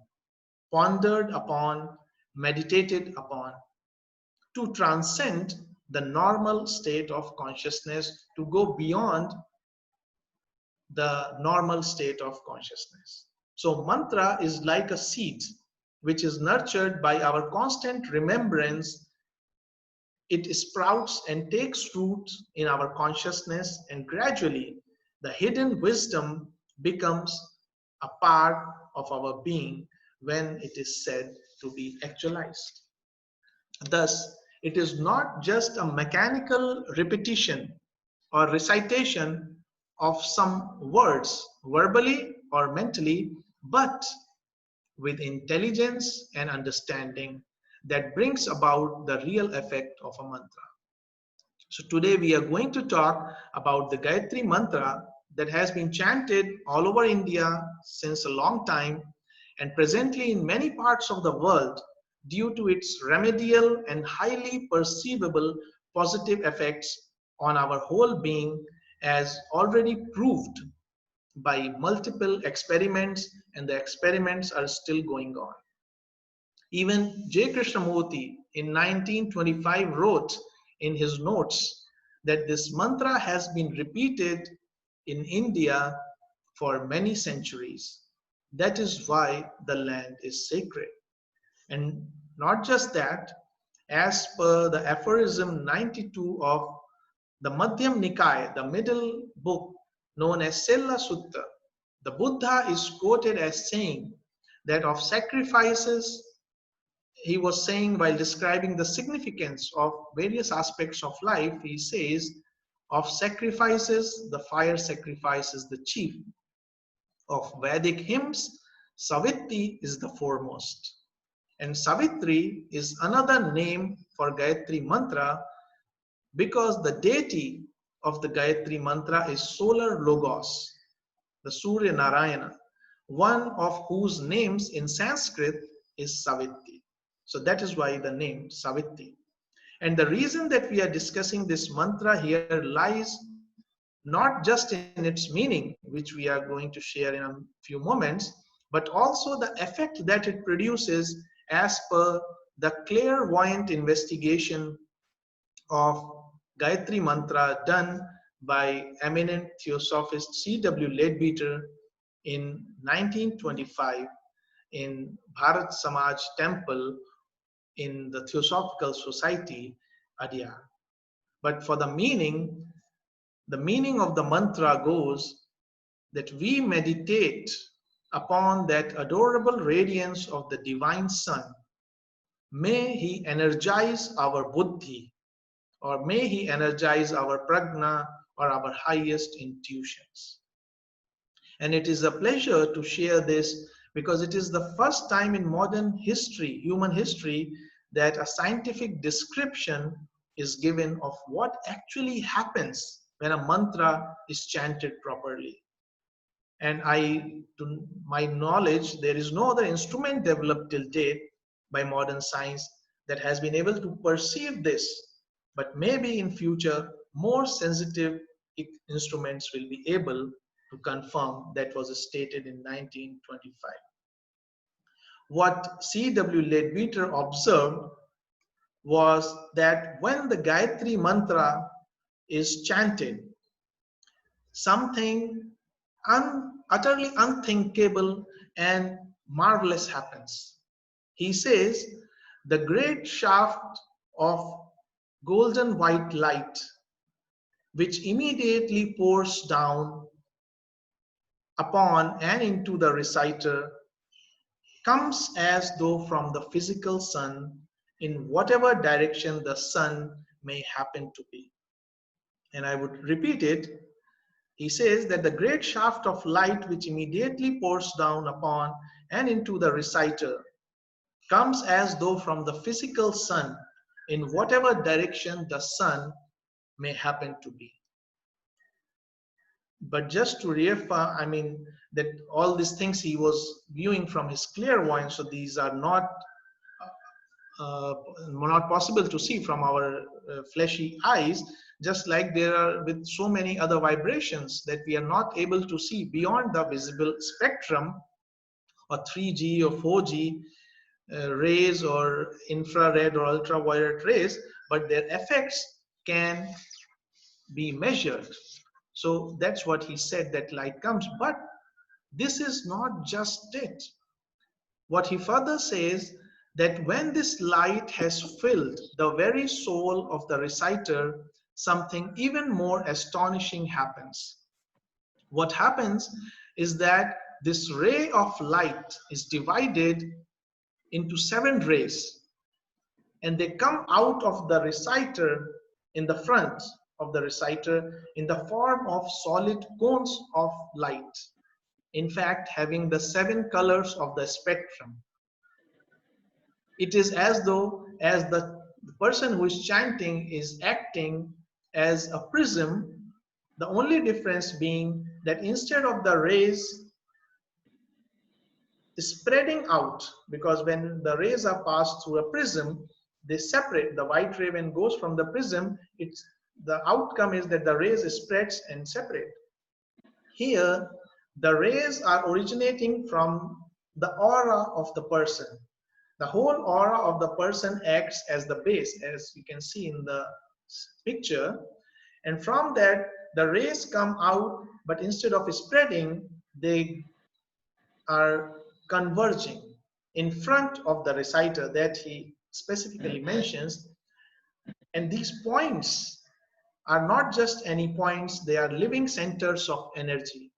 pondered upon, meditated upon, to transcend the normal state of consciousness, to go beyond the normal state of consciousness. So mantra is like a seed which is nurtured by our constant remembrance. It sprouts and takes root in our consciousness, and gradually the hidden wisdom becomes a part of our being when it is said to be actualized. Thus, it is not just a mechanical repetition or recitation of some words verbally or mentally, but with intelligence and understanding that brings about the real effect of a mantra. So today we are going to talk about the Gayatri Mantra that has been chanted all over India since a long time and presently in many parts of the world due to its remedial and highly perceivable positive effects on our whole being as already proved by multiple experiments, and the experiments are still going on. Even J. Krishnamurti in 1925 wrote in his notes that this mantra has been repeated in India for many centuries. That is why the land is sacred. And not just that, as per the aphorism 92 of the Madhyam Nikaya, the middle book known as Sella Sutta, the Buddha is quoted as saying that of sacrifices, he was saying while describing the significance of various aspects of life, he says, of sacrifices, the fire sacrifice is the chief. Of Vedic hymns, Savitri is the foremost. And Savitri is another name for Gayatri Mantra because the deity of the Gayatri Mantra is solar Logos, the Surya Narayana, one of whose names in Sanskrit is Savitri. So that is why the name Savitri. And the reason that we are discussing this mantra here lies not just in its meaning, which we are going to share in a few moments, but also the effect that it produces as per the clairvoyant investigation of Gayatri Mantra done by eminent theosophist C.W. Leadbeater in 1925 in Bharat Samaj Temple in the Theosophical Society, Adyar. But for the meaning of the mantra goes that we meditate upon that adorable radiance of the divine sun. May he energize our buddhi, or may he energize our prajna, or our highest intuitions. And it is a pleasure to share this because it is the first time in modern history, human history, that a scientific description is given of what actually happens when a mantra is chanted properly. And to my knowledge, there is no other instrument developed till date by modern science that has been able to perceive this. But maybe in future, more sensitive instruments will be able to confirm that was stated in 1925. What C.W. Leadbeater observed was that when the Gayatri Mantra is chanted, something utterly unthinkable and marvelous happens. He says, the great shaft of golden white light, which immediately pours down upon and into the reciter, comes as though from the physical sun in whatever direction the sun may happen to be. And I would repeat it. He says that the great shaft of light which immediately pours down upon and into the reciter comes as though from the physical sun in whatever direction the sun may happen to be. But just to reaffirm, I mean, that all these things he was viewing from his clairvoyance, so these are not possible to see from our fleshy eyes, just like there are with so many other vibrations that we are not able to see beyond the visible spectrum, or 3G or 4G rays, or infrared or ultraviolet rays, but their effects can be measured. So that's what he said, that light comes. But this is not just it. What he further says, that when this light has filled the very soul of the reciter, something even more astonishing happens. What happens is that this ray of light is divided into 7 rays, and they come out of the reciter in the front of the reciter in the form of solid cones of light. In fact, having the 7 colors of the spectrum. It is as though as the person who is chanting is acting as a prism, the only difference being that instead of the rays spreading out, because when the rays are passed through a prism, they separate. The white ray when goes from the prism, it the outcome is that the rays spreads and separate. Here, the rays are originating from the aura of the person. The whole aura of the person acts as the base, as you can see in the picture. And from that, the rays come out, but instead of spreading, they are converging in front of the reciter that he specifically mentions. And these points are not just any points, they are living centers of energy.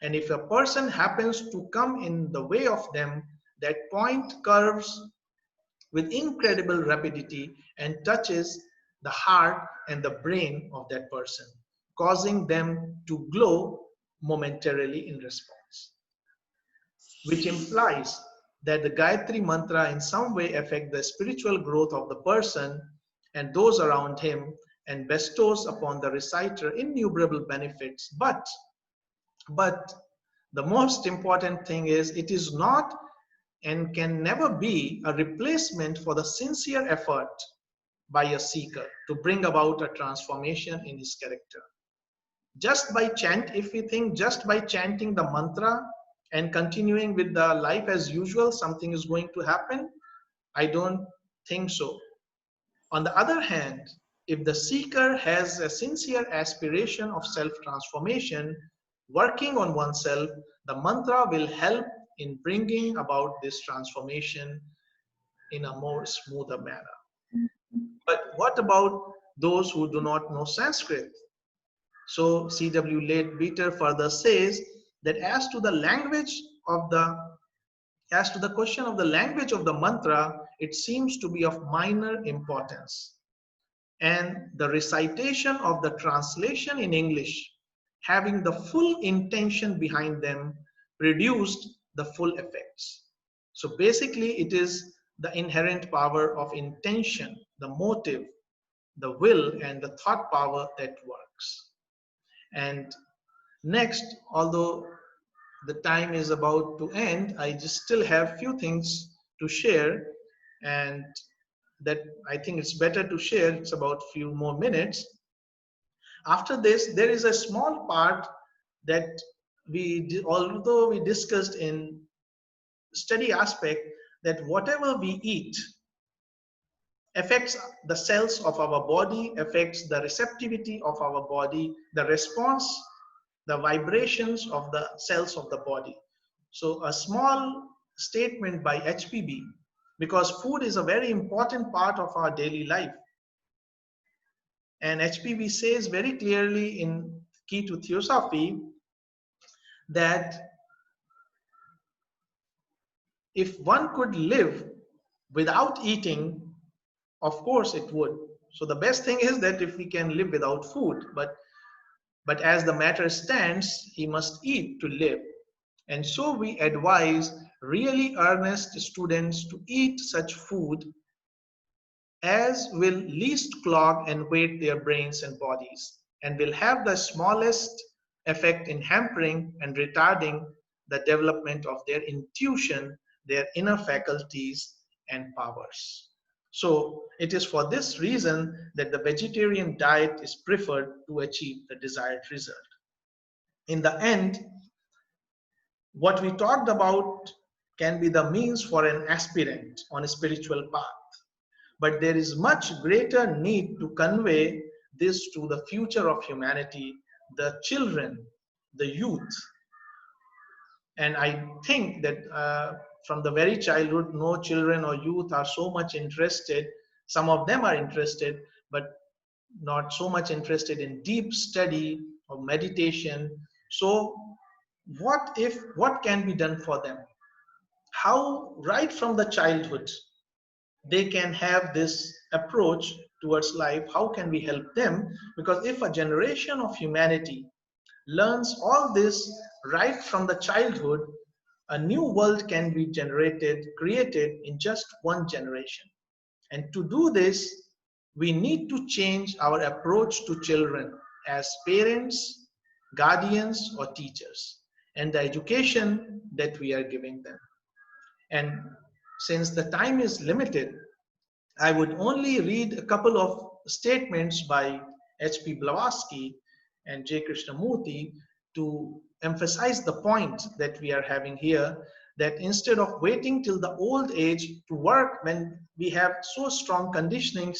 And if a person happens to come in the way of them, that point curves with incredible rapidity and touches the heart and the brain of that person, causing them to glow momentarily in response, which implies that the Gayatri mantra in some way affects the spiritual growth of the person and those around him and bestows upon the reciter innumerable benefits. But the most important thing is it is not and can never be a replacement for the sincere effort by a seeker to bring about a transformation in his character. If we think just by chanting the mantra and continuing with the life as usual, something is going to happen, I don't think so. On the other hand, if the seeker has a sincere aspiration of self-transformation, working on oneself, the mantra will help in bringing about this transformation in a more smoother manner. But what about those who do not know Sanskrit? So C.W. Leadbeater further says that as to the question of the language of the mantra, it seems to be of minor importance. And the recitation of the translation in English, having the full intention behind them, produced the full effects. So basically, it is the inherent power of intention, the motive, the will, and the thought power that works. And next, although the time is about to end, I just still have few things to share, and that I think it's better to share. It's about few more minutes. After this, there is a small part that although we discussed in study aspect, that whatever we eat affects the cells of our body, affects the receptivity of our body, the response, the vibrations of the cells of the body. So a small statement by HPB, because food is a very important part of our daily life. And HPB says very clearly in Key to Theosophy that if one could live without eating, of course it would. So the best thing is that if we can live without food, but as the matter stands, he must eat to live. And so we advise really earnest students to eat such food as will least clog and weight their brains and bodies, and will have the smallest effect in hampering and retarding the development of their intuition, their inner faculties and powers. So it is for this reason that the vegetarian diet is preferred to achieve the desired result. In the end, what we talked about can be the means for an aspirant on a spiritual path. But there is much greater need to convey this to the future of humanity, the children, the youth. And I think that from the very childhood, no children or youth are so much interested. Some of them are interested, but not so much interested in deep study or meditation. So what can be done for them? How right from the childhood they can have this approach towards life? How can we help them? Because if a generation of humanity learns all this right from the childhood, a new world can be created in just one generation. And to do this, we need to change our approach to children as parents, guardians, or teachers, and the education that we are giving them. And since the time is limited, I would only read a couple of statements by H.P. Blavatsky and J. Krishnamurti to emphasize the point that we are having here, that instead of waiting till the old age to work when we have so strong conditionings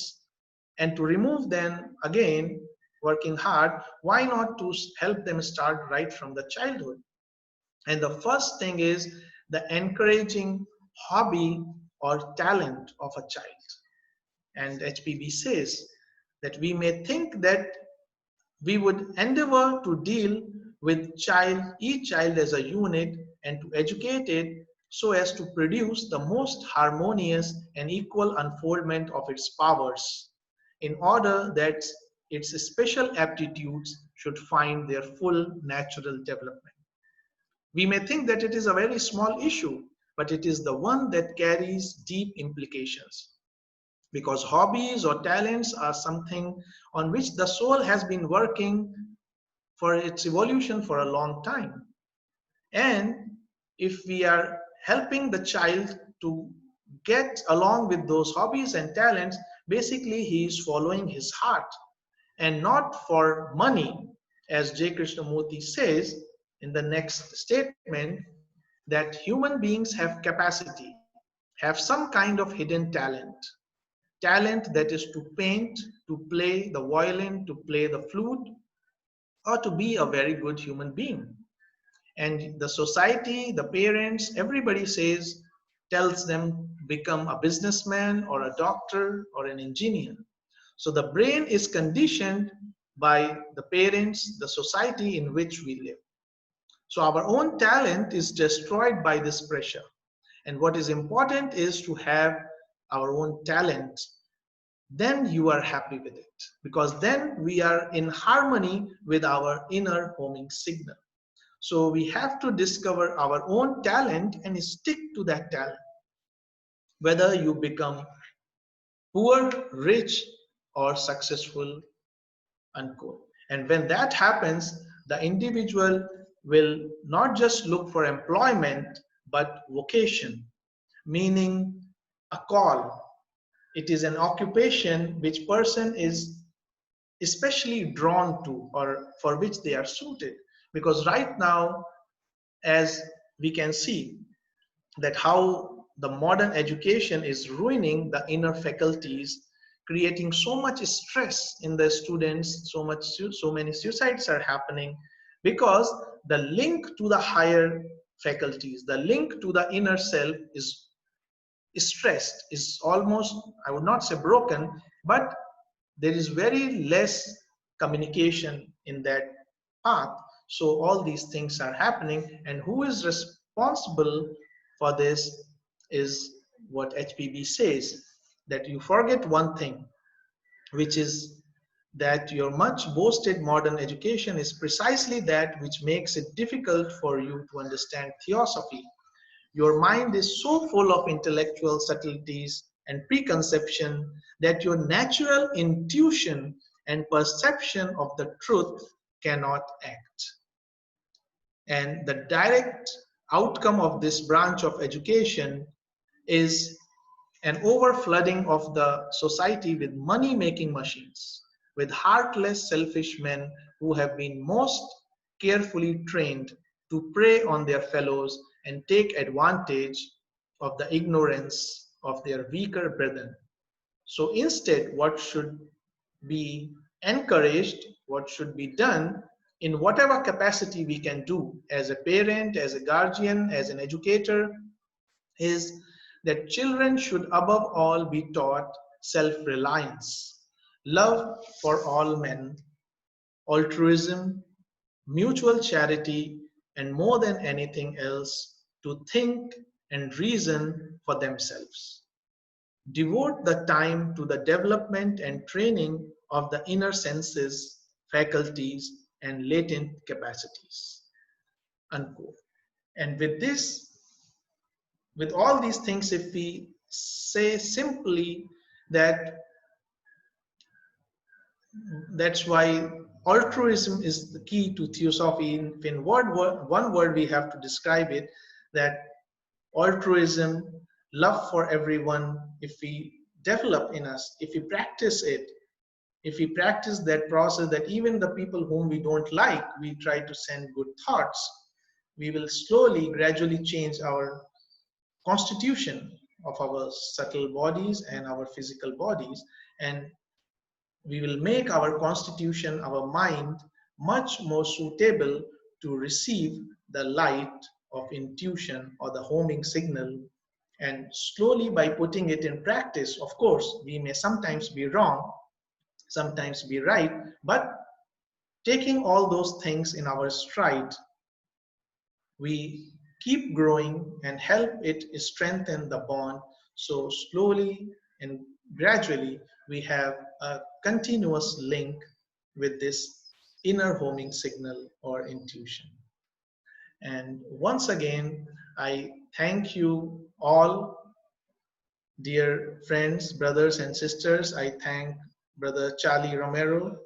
and to remove them again, working hard, why not to help them start right from the childhood? And the first thing is the encouraging hobby or talent of a child. And HPB says that we may think that we would endeavor to deal with each child as a unit and to educate it so as to produce the most harmonious and equal unfoldment of its powers in order that its special aptitudes should find their full natural development. We may think that it is a very small issue, but it is the one that carries deep implications, because hobbies or talents are something on which the soul has been working for its evolution for a long time. And if we are helping the child to get along with those hobbies and talents, basically he is following his heart and not for money, as J. Krishnamurti says in the next statement, that human beings have capacity, have some kind of hidden talent that is to paint, to play the violin, to play the flute, or to be a very good human being. And the society, the parents, everybody tells them become a businessman or a doctor or an engineer. So the brain is conditioned by the parents, the society in which we live. So our own talent is destroyed by this pressure. And what is important is to have our own talent. Then you are happy with it, because then we are in harmony with our inner homing signal. So we have to discover our own talent and stick to that talent. Whether you become poor, rich, or successful, unquote. And when that happens, the individual will not just look for employment, but vocation, meaning a call. It is an occupation which person is especially drawn to or for which they are suited. Because right now, as we can see, that how the modern education is ruining the inner faculties, creating so much stress in the students, so many suicides are happening, because the link to the higher faculties, the link to the inner self is stressed, is almost, I would not say broken, but there is very less communication in that path. So all these things are happening, and who is responsible for this is what HPB says, that you forget one thing, which is that your much boasted modern education is precisely that which makes it difficult for you to understand theosophy. Your mind is so full of intellectual subtleties and preconception that your natural intuition and perception of the truth cannot act. And the direct outcome of this branch of education is an overflooding of the society with money-making machines, with heartless, selfish men who have been most carefully trained to prey on their fellows and take advantage of the ignorance of their weaker brethren. So instead, what should be encouraged, what should be done in whatever capacity we can do as a parent, as a guardian, as an educator, is that children should above all be taught self-reliance, love for all men, altruism, mutual charity, and more than anything else, to think and reason for themselves. Devote the time to the development and training of the inner senses, faculties, and latent capacities. Unquote. And with this, with all these things, if we say simply that that's why altruism is the key to theosophy. In one word we have to describe it, that altruism, love for everyone, if we develop in us, if we practice it, if we practice that process, that even the people whom we don't like, we try to send good thoughts, we will slowly, gradually change our constitution of our subtle bodies and our physical bodies, and we will make our constitution, our mind, much more suitable to receive the light of intuition or the homing signal. And slowly, by putting it in practice, of course, we may sometimes be wrong, sometimes be right, but taking all those things in our stride, we keep growing and help it strengthen the bond. So slowly and gradually, we have a continuous link with this inner homing signal or intuition. And once again, I thank you all, dear friends, brothers and sisters. I thank Brother Charlie Romero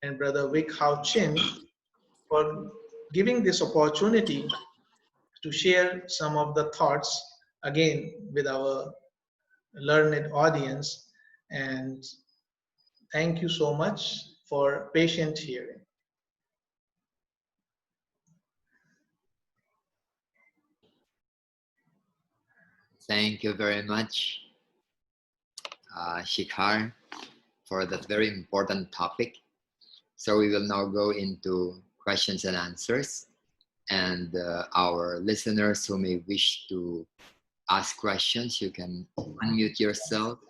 and Brother Vic Hao Chin for giving this opportunity to share some of the thoughts again with our learned audience. And thank you so much for patient hearing. Thank you very much, Shikhar, for that very important topic. So we will now go into questions and answers. And our listeners who may wish to ask questions, you can unmute yourself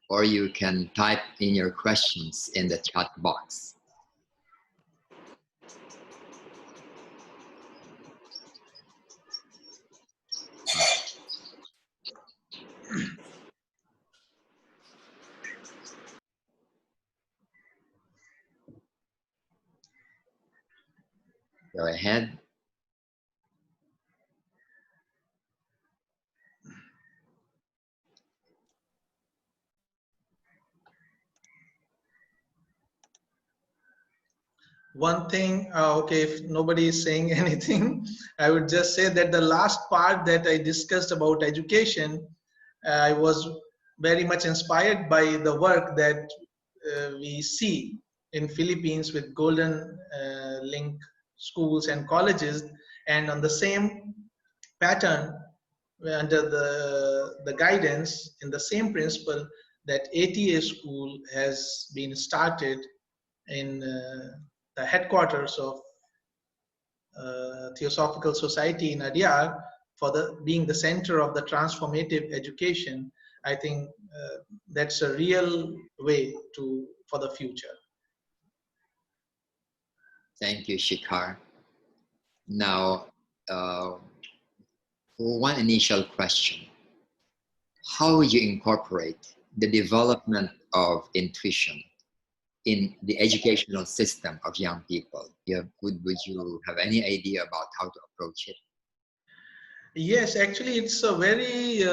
or you can type in your questions in the chat box. Go ahead. One thing, okay, if nobody is saying anything, I would just say that the last part that I discussed about education, I was very much inspired by the work that we see in Philippines with golden link schools and colleges, and on the same pattern, under the guidance in the same principle, that ATA school has been started in the headquarters of Theosophical Society in Adyar, for being the center of the transformative education. I think that's a real way for the future. Thank you, Shikhar. Now, one initial question. How would you incorporate the development of intuition in the educational system of young people? Would you have any idea about how to approach it? Yes, actually, it's a very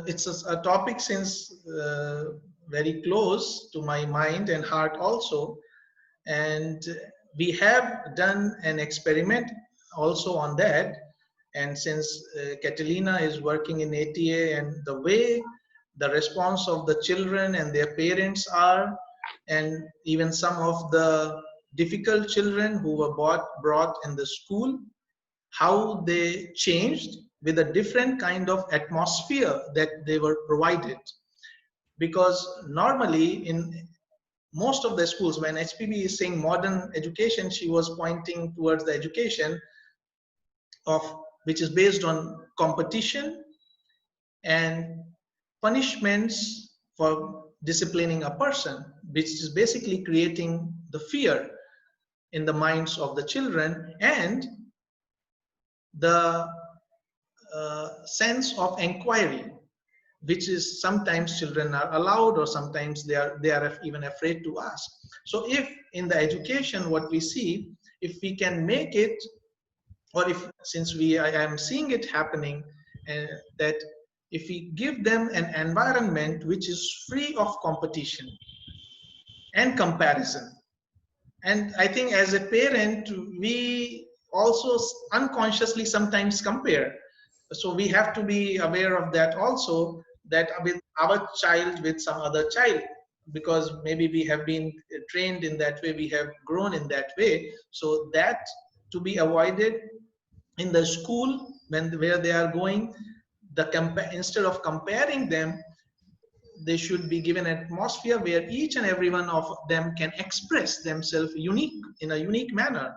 it's a topic since very close to my mind and heart also, and we have done an experiment also on that. And since Catalina is working in ATA, and the way the response of the children and their parents are, and even some of the difficult children who were brought in the school, how they changed with a different kind of atmosphere that they were provided. Because normally in most of the schools, when HPB is saying modern education, she was pointing towards the education of which is based on competition and punishments for disciplining a person, which is basically creating the fear in the minds of the children, and the sense of inquiry, which is sometimes children are allowed, or sometimes they are even afraid to ask. So if in the education what we see, if we can make it, or if since I am seeing it happening, that if we give them an environment which is free of competition and comparison, and I think as a parent we also unconsciously sometimes compare, so we have to be aware of that also, that with our child with some other child, because maybe we have been trained in that way, we have grown in that way. So that to be avoided in the school where they are going, instead of comparing them, they should be given an atmosphere where each and every one of them can express themselves in a unique manner.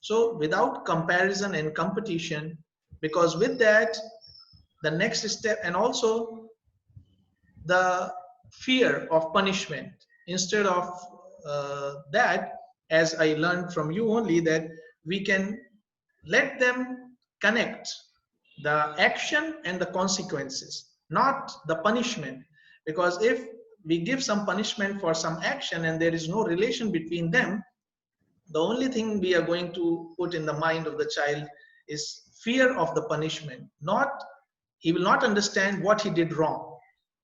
So without comparison and competition, because with that, the next step, and also the fear of punishment, instead of that, as I learned from you only, that we can let them connect the action and the consequences, not the punishment. Because if we give some punishment for some action and there is no relation between them, the only thing we are going to put in the mind of the child is fear of the punishment. Not, he will not understand what he did wrong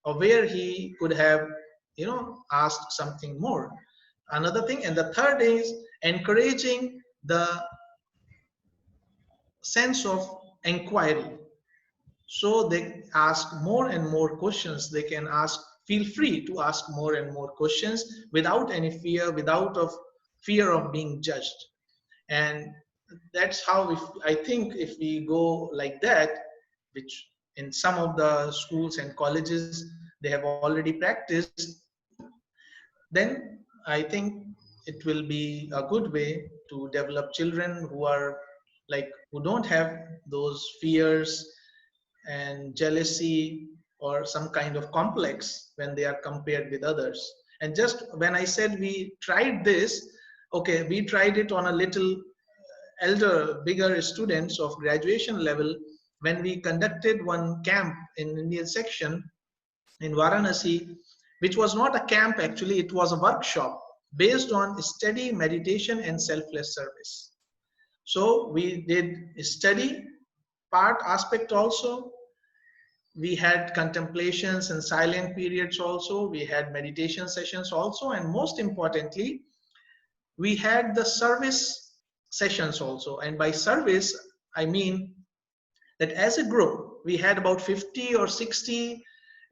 or where he could have, asked something more. Another thing, and the third is encouraging the sense of inquiry. So they ask more and more questions. They can feel free to ask more and more questions without any fear, fear of being judged. And that's how, I think if we go like that, which in some of the schools and colleges they have already practiced, then I think it will be a good way to develop children who don't have those fears and jealousy or some kind of complex when they are compared with others. And just when I said we tried this, okay, we tried it on a little bigger students of graduation level when we conducted one camp in Indian section in Varanasi, which was not a camp actually, it was a workshop based on study, meditation, and selfless service. So we did study part aspect also. We had contemplations and silent periods also. We had meditation sessions also. And most importantly, we had the service sessions also. And by service, I mean that as a group, we had about 50 or 60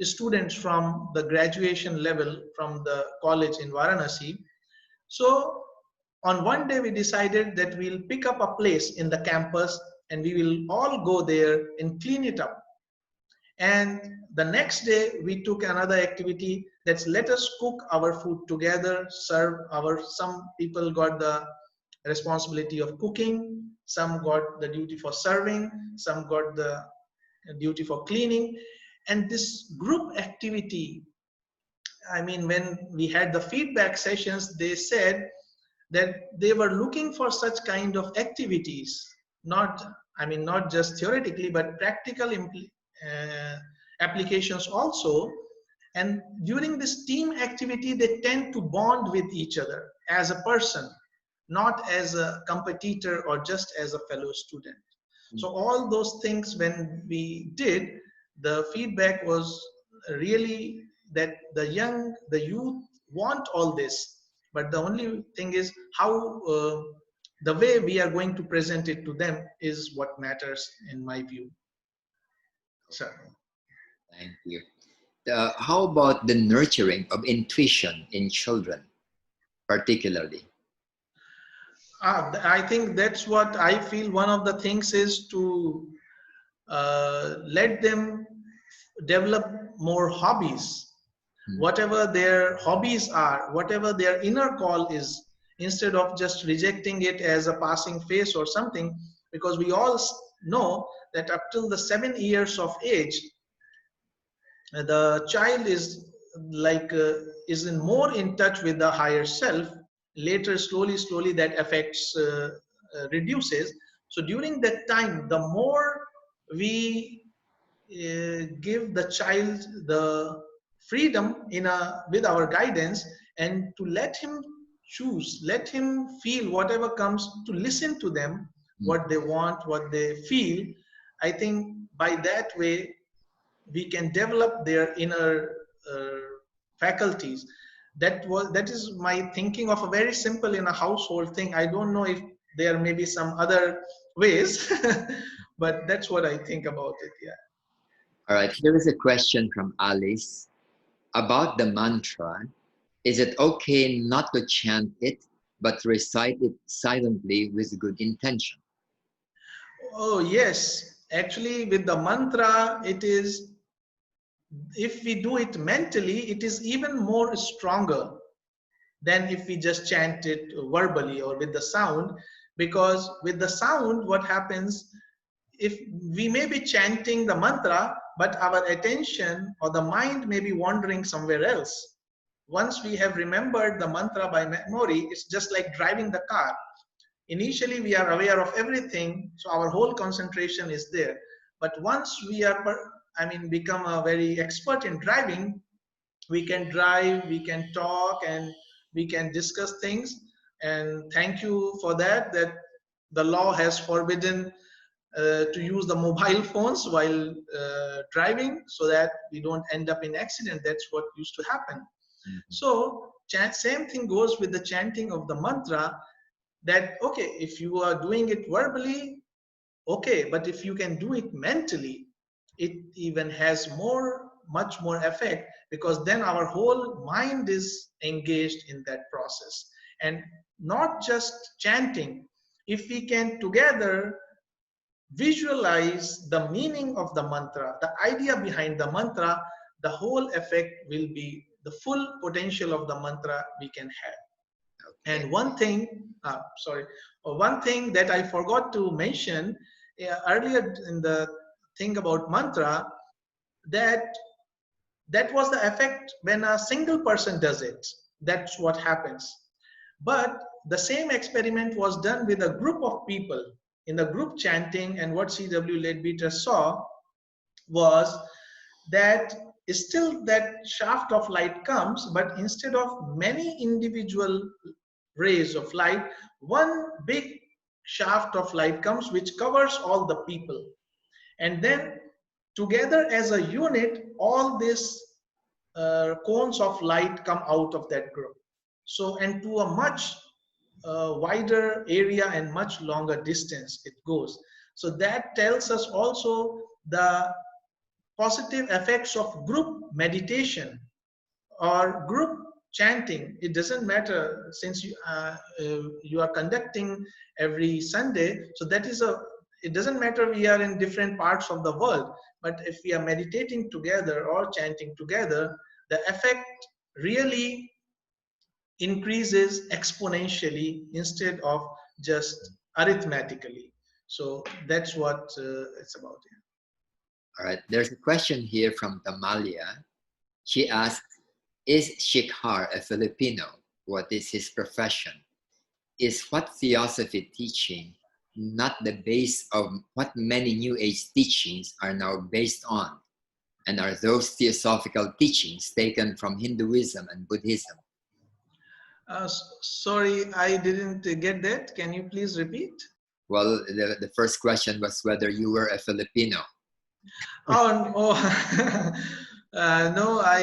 students from the graduation level from the college in Varanasi. So on one day we decided that we'll pick up a place in the campus and we will all go there and clean it up. And the next day we took another activity, that's let us cook our food together, some people got the responsibility of cooking, some got the duty for serving, some got the duty for cleaning. And this group activity, I mean, when we had the feedback sessions, they said that they were looking for such kind of activities, not just theoretically, but practical applications also. And during this team activity, they tend to bond with each other as a person, not as a competitor or just as a fellow student. So all those things when we did, the feedback was really that the youth want all this, but the only thing is how the way we are going to present it to them is what matters in my view. So Thank you. How about the nurturing of intuition in children, particularly? I think that's what I feel one of the things is to let them develop more hobbies. Whatever their hobbies are, whatever their inner call is, instead of just rejecting it as a passing phase or something, because we all know that up till the 7 years of age, the child is more in touch with the higher self. Later, slowly that affects reduces. So during that time, the more we give the child the freedom with our guidance, and to let him choose, let him feel whatever comes, to listen to them, what they want, what they feel. I think by that way we can develop their inner faculties. That is my thinking of a very simple in a household thing. I don't know if there may be some other ways, but that's what I think about it. Yeah. All right, here is a question from Alice about the mantra. Is it okay not to chant it, but recite it silently with good intention? Oh, yes. Actually, with the mantra, it is, if we do it mentally, it is even more stronger than if we just chant it verbally or with the sound. Because with the sound, what happens, if we may be chanting the mantra, but our attention or the mind may be wandering somewhere else. Once we have remembered the mantra by memory, it's just like driving the car. Initially, we are aware of everything, so our whole concentration is there. But once we are, become a very expert in driving, we can drive, we can talk, and we can discuss things. And thank you for that, that the law has forbidden to use the mobile phones while driving, so that we don't end up in accident. That's what used to happen. Mhm. So same thing goes with the chanting of the mantra, that okay, if you are doing it verbally, okay, but if you can do it mentally, it even has much more effect, because then our whole mind is engaged in that process. And not just chanting, if we can together visualize the meaning of the mantra, the idea behind the mantra, the whole effect will be the full potential of the mantra we can have. Okay. And one thing that I forgot to mention earlier in the thing about mantra, that that was the effect when a single person does it. That's what happens. But the same experiment was done with a group of people in the group chanting, and what C.W. Leadbeater saw was that still that shaft of light comes, but instead of many individual rays of light, one big shaft of light comes which covers all the people. And then together as a unit, all these cones of light come out of that group. So, and to a much wider area and much longer distance it goes. So that tells us also the positive effects of group meditation or group chanting. It doesn't matter, since you are conducting every Sunday, so that is a, it doesn't matter we are in different parts of the world, but if we are meditating together or chanting together, the effect really increases exponentially instead of just arithmetically. So that's what it's about. All right. There's a question here from Tamalia. She asks, is Shikhar a Filipino? What is his profession? Is what theosophy teaching not the base of what many New Age teachings are now based on? And are those theosophical teachings taken from Hinduism and Buddhism? Sorry, I didn't get that. Can you please repeat? Well, the first question was whether you were a Filipino. Oh, no, I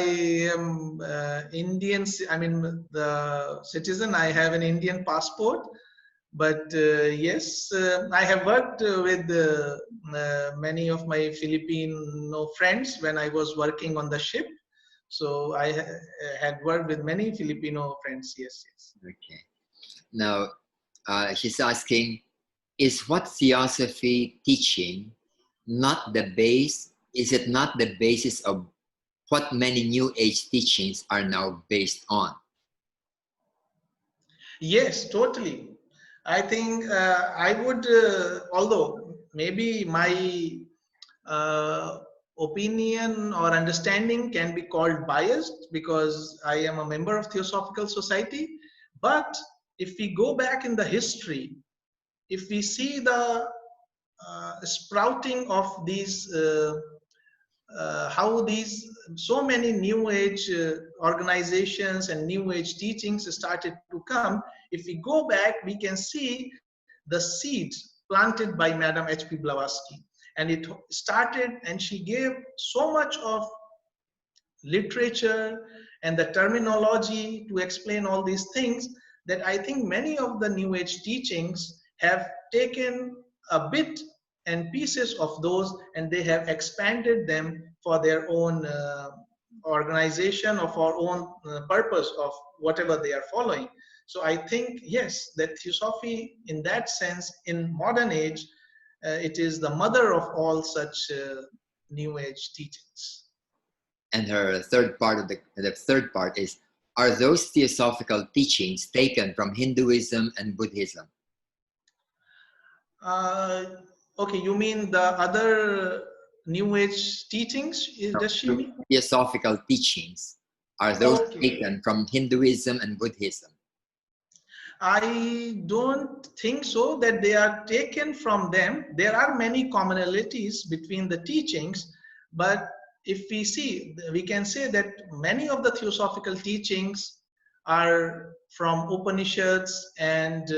am Indian. I mean, the citizen. I have an Indian passport, but yes, I have worked with many of my Filipino friends when I was working on the ship. So I had worked with many Filipino friends. Yes, yes. Okay. Now, she's asking, is what theosophy teaching not the base? Is it not the basis of what many New Age teachings are now based on? Yes, totally. I think I would, although maybe my uh, opinion or understanding can be called biased because I am a member of Theosophical Society. But if we go back in the history, if we see the sprouting of these how these so many new age organizations and new age teachings started to come, if we go back we can see the seeds planted by Madam H.P. Blavatsky, and it started, and she gave so much of literature and the terminology to explain all these things, that I think many of the new age teachings have taken a bit and pieces of those, and they have expanded them for their own organization of our own purpose of whatever they are following. So I think, yes, that Theosophy in that sense, in modern age, it is the mother of all such New Age teachings. And her third part of the third part is, are those theosophical teachings taken from Hinduism and Buddhism? Okay, you mean the other New Age teachings? Does she mean? Theosophical teachings, are those taken from Hinduism and Buddhism? I don't think so that they are taken from them. There are many commonalities between the teachings, but if we see, we can say that many of the theosophical teachings are from Upanishads and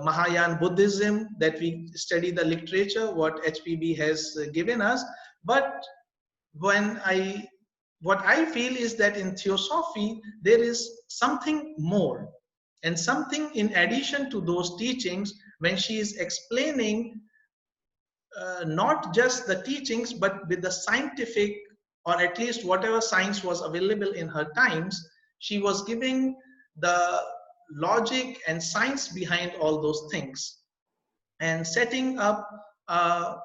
Mahayana Buddhism, that we study the literature, what HPB has given us. But what I feel is that in Theosophy, there is something more and something in addition to those teachings when she is explaining not just the teachings, but with the scientific, or at least whatever science was available in her times, she was giving the logic and science behind all those things and setting up a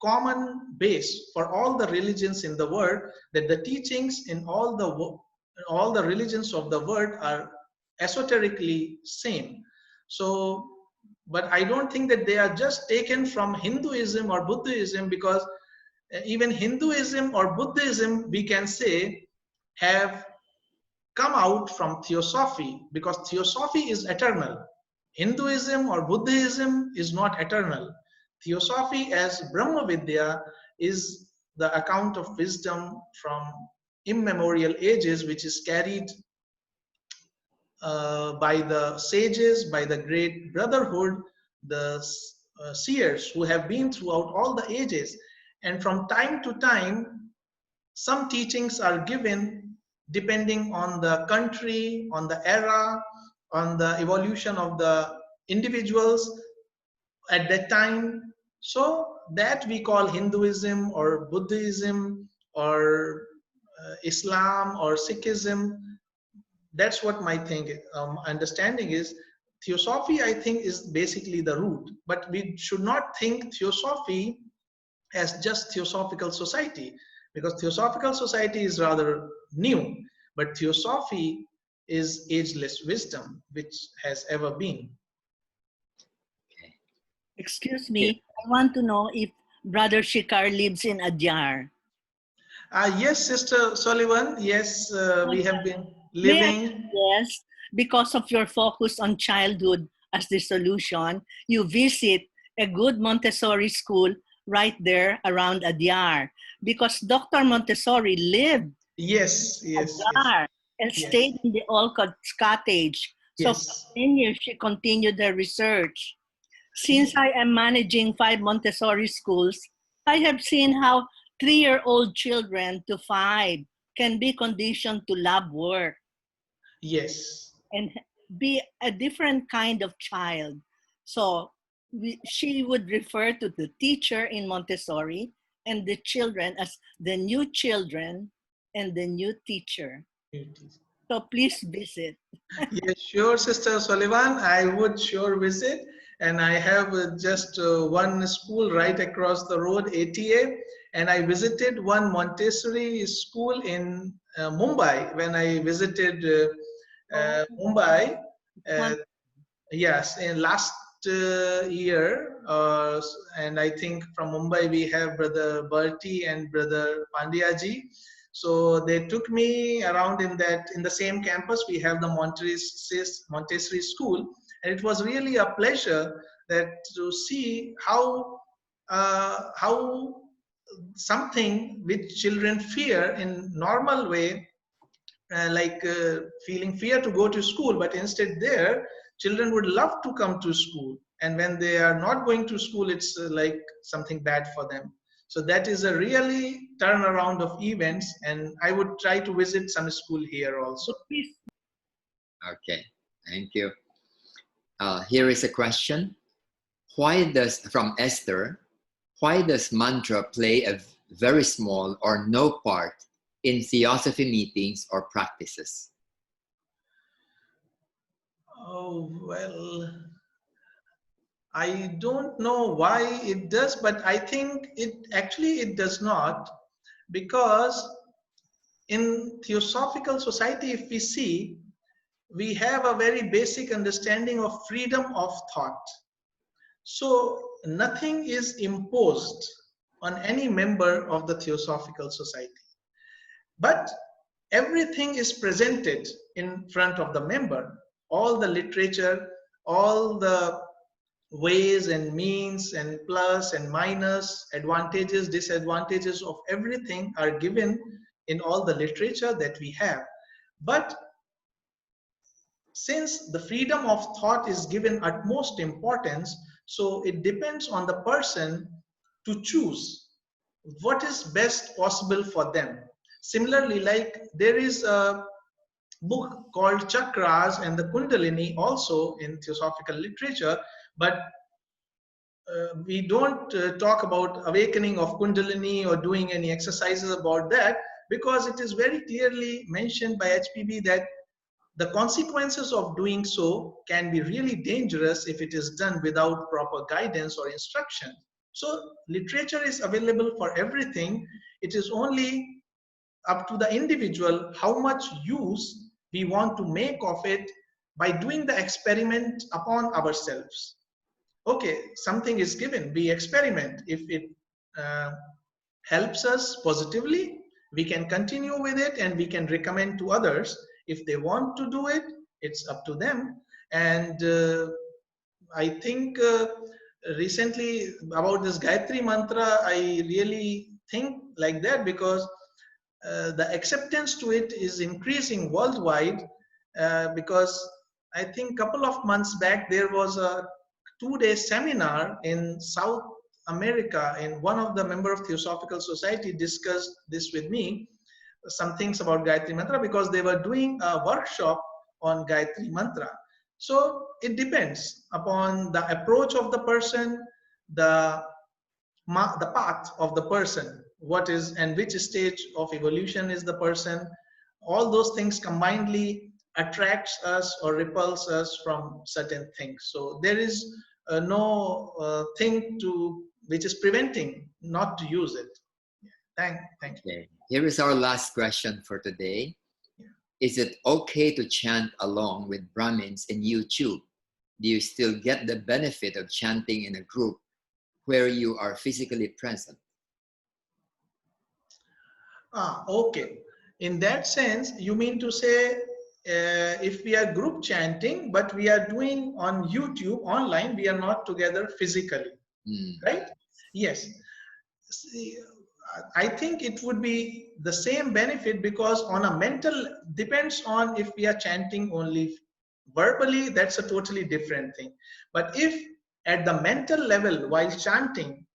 common base for all the religions in the world, that the teachings in all the religions of the world are esoterically same. So, but I don't think that they are just taken from Hinduism or Buddhism, because even Hinduism or Buddhism, we can say, have come out from Theosophy, because Theosophy is eternal. Hinduism or Buddhism is not eternal. Theosophy as Brahma Vidya is the account of wisdom from immemorial ages, which is carried by the sages, by the great brotherhood, the seers who have been throughout all the ages. And from time to time, some teachings are given depending on the country, on the era, on the evolution of the individuals at that time. So that we call Hinduism or Buddhism or Islam or Sikhism. That's what my understanding is. Theosophy, I think, is basically the root, but we should not think Theosophy as just Theosophical Society, because Theosophical Society is rather new, but Theosophy is ageless wisdom, which has ever been. Excuse me, I want to know if Brother Shikhar lives in Adyar. Yes, Sister Sullivan, yes, we have been living. Yes, because of your focus on childhood as the solution, you visit a good Montessori school right there around Adyar, because Dr. Montessori lived yes, Adyar and stayed in the Olcott's cottage. So for 10 years, she continued her research. Since I am managing 5 Montessori schools, I have seen how 3-year-old children to 5 can be conditioned to lab work. Yes. And be a different kind of child. So she would refer to the teacher in Montessori and the children as the new children and the new teacher. So please visit. Yes, sure, Sister Sullivan. I would sure visit. And I have just one school right across the road, ATA. And I visited one Montessori school in Mumbai when I visited Mumbai. Yes, in last year. And I think from Mumbai we have Brother Bertie and Brother Pandyaji. So they took me around in the same campus. We have the Montessori school, and it was really a pleasure to see how something which children fear in normal way, like feeling fear to go to school, but instead there children would love to come to school, and when they are not going to school, it's like something bad for them. So that is a really turnaround of events, and I would try to visit some school here also. Okay, thank you. Here is a question. From Esther, why does mantra play a very small or no part in theosophy meetings or practices? Oh, well, I don't know why it does, but I think it does not, because in Theosophical Society, if we see, we have a very basic understanding of freedom of thought. So nothing is imposed on any member of the Theosophical Society, but everything is presented in front of the member. All the literature, all the ways and means and plus and minus, advantages, disadvantages of everything are given in all the literature that we have. But since the freedom of thought is given utmost importance, so it depends on the person to choose what is best possible for them. Similarly, like there is a book called Chakras and the Kundalini also in Theosophical literature, but we don't talk about awakening of Kundalini or doing any exercises about that, because it is very clearly mentioned by HPB that the consequences of doing so can be really dangerous if it is done without proper guidance or instruction. So literature is available for everything. It is only up to the individual how much use we want to make of it by doing the experiment upon ourselves. Okay, something is given, we experiment. If it helps us positively, we can continue with it and we can recommend to others. If they want to do it, it's up to them. And I think recently about this Gayatri mantra, I really think like that, because the acceptance to it is increasing worldwide, because I think a couple of months back there was a 2-day seminar in South America, and one of the member of Theosophical Society discussed this with me, some things about Gayatri Mantra, because they were doing a workshop on Gayatri Mantra. So it depends upon the approach of the person, the path of the person, what is and which stage of evolution is the person. All those things combinedly attracts us or repels us from certain things. So there is no thing to which is preventing not to use it. Thank you. Okay. Here is our last question for today. Is it okay to chant along with Brahmins in YouTube? Do you still get the benefit of chanting in a group where you are physically present? Okay. In that sense, you mean to say if we are group chanting, but we are doing on YouTube online, we are not together physically, right? Yes. See, I think it would be the same benefit, because on a mental, depends on if we are chanting only verbally, that's a totally different thing. But if at the mental level while chanting,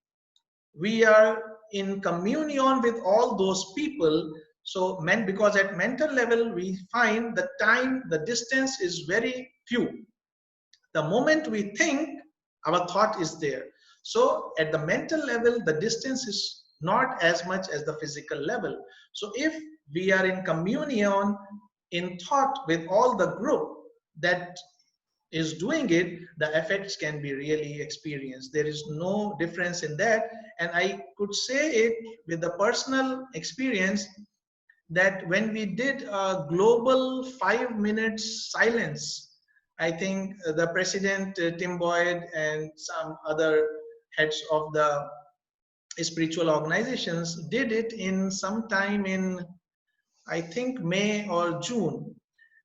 we are in communion with all those people, so because at mental level we find the time, the distance is very few. The moment we think, our thought is there. So at the mental level, the distance is not as much as the physical level. So if we are in communion in thought with all the group that is doing it, the effects can be really experienced. There is no difference in that. And I could say it with the personal experience that when we did a global 5 minutes silence, I think the president, Tim Boyd, and some other heads of the spiritual organizations did it in some time in, I think, May or June.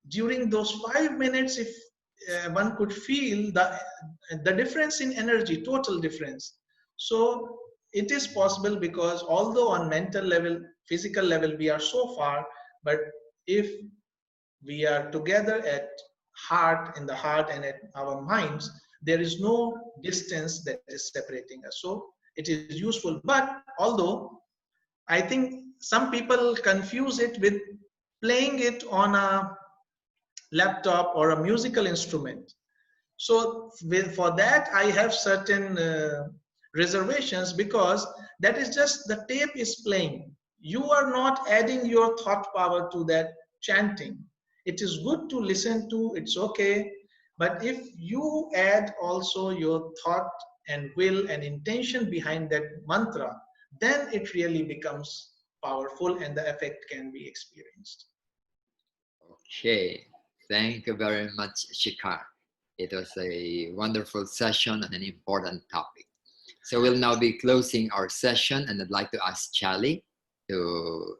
During those 5 minutes, if one could feel the difference in energy, total difference. So it is possible, because although on mental level, physical level, we are so far, but if we are together at heart, in the heart and at our minds, there is no distance that is separating us. So it is useful. But although I think some people confuse it with playing it on a laptop or a musical instrument. So for that, I have certain reservations, because that is just the tape is playing. you are not adding your thought power to that chanting. It is good to listen to, it's okay. But if you add also your thought and will and intention behind that mantra, then it really becomes powerful and the effect can be experienced. Okay, thank you very much, Shikhar. It was a wonderful session and an important topic. So we'll now be closing our session, and I'd like to ask Charlie to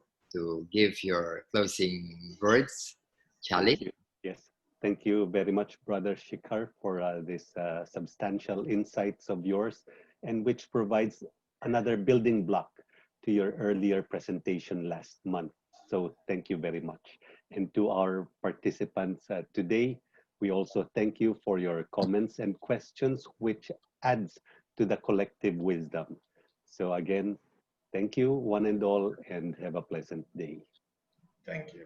give your closing words. Charlie? Thank you. Yes. Thank you very much, Brother Shikhar, for this substantial insights of yours, and which provides another building block to your earlier presentation last month. So thank you very much. And to our participants today, we also thank you for your comments and questions, which adds to the collective wisdom. So again, thank you one and all, and have a pleasant day. Thank you.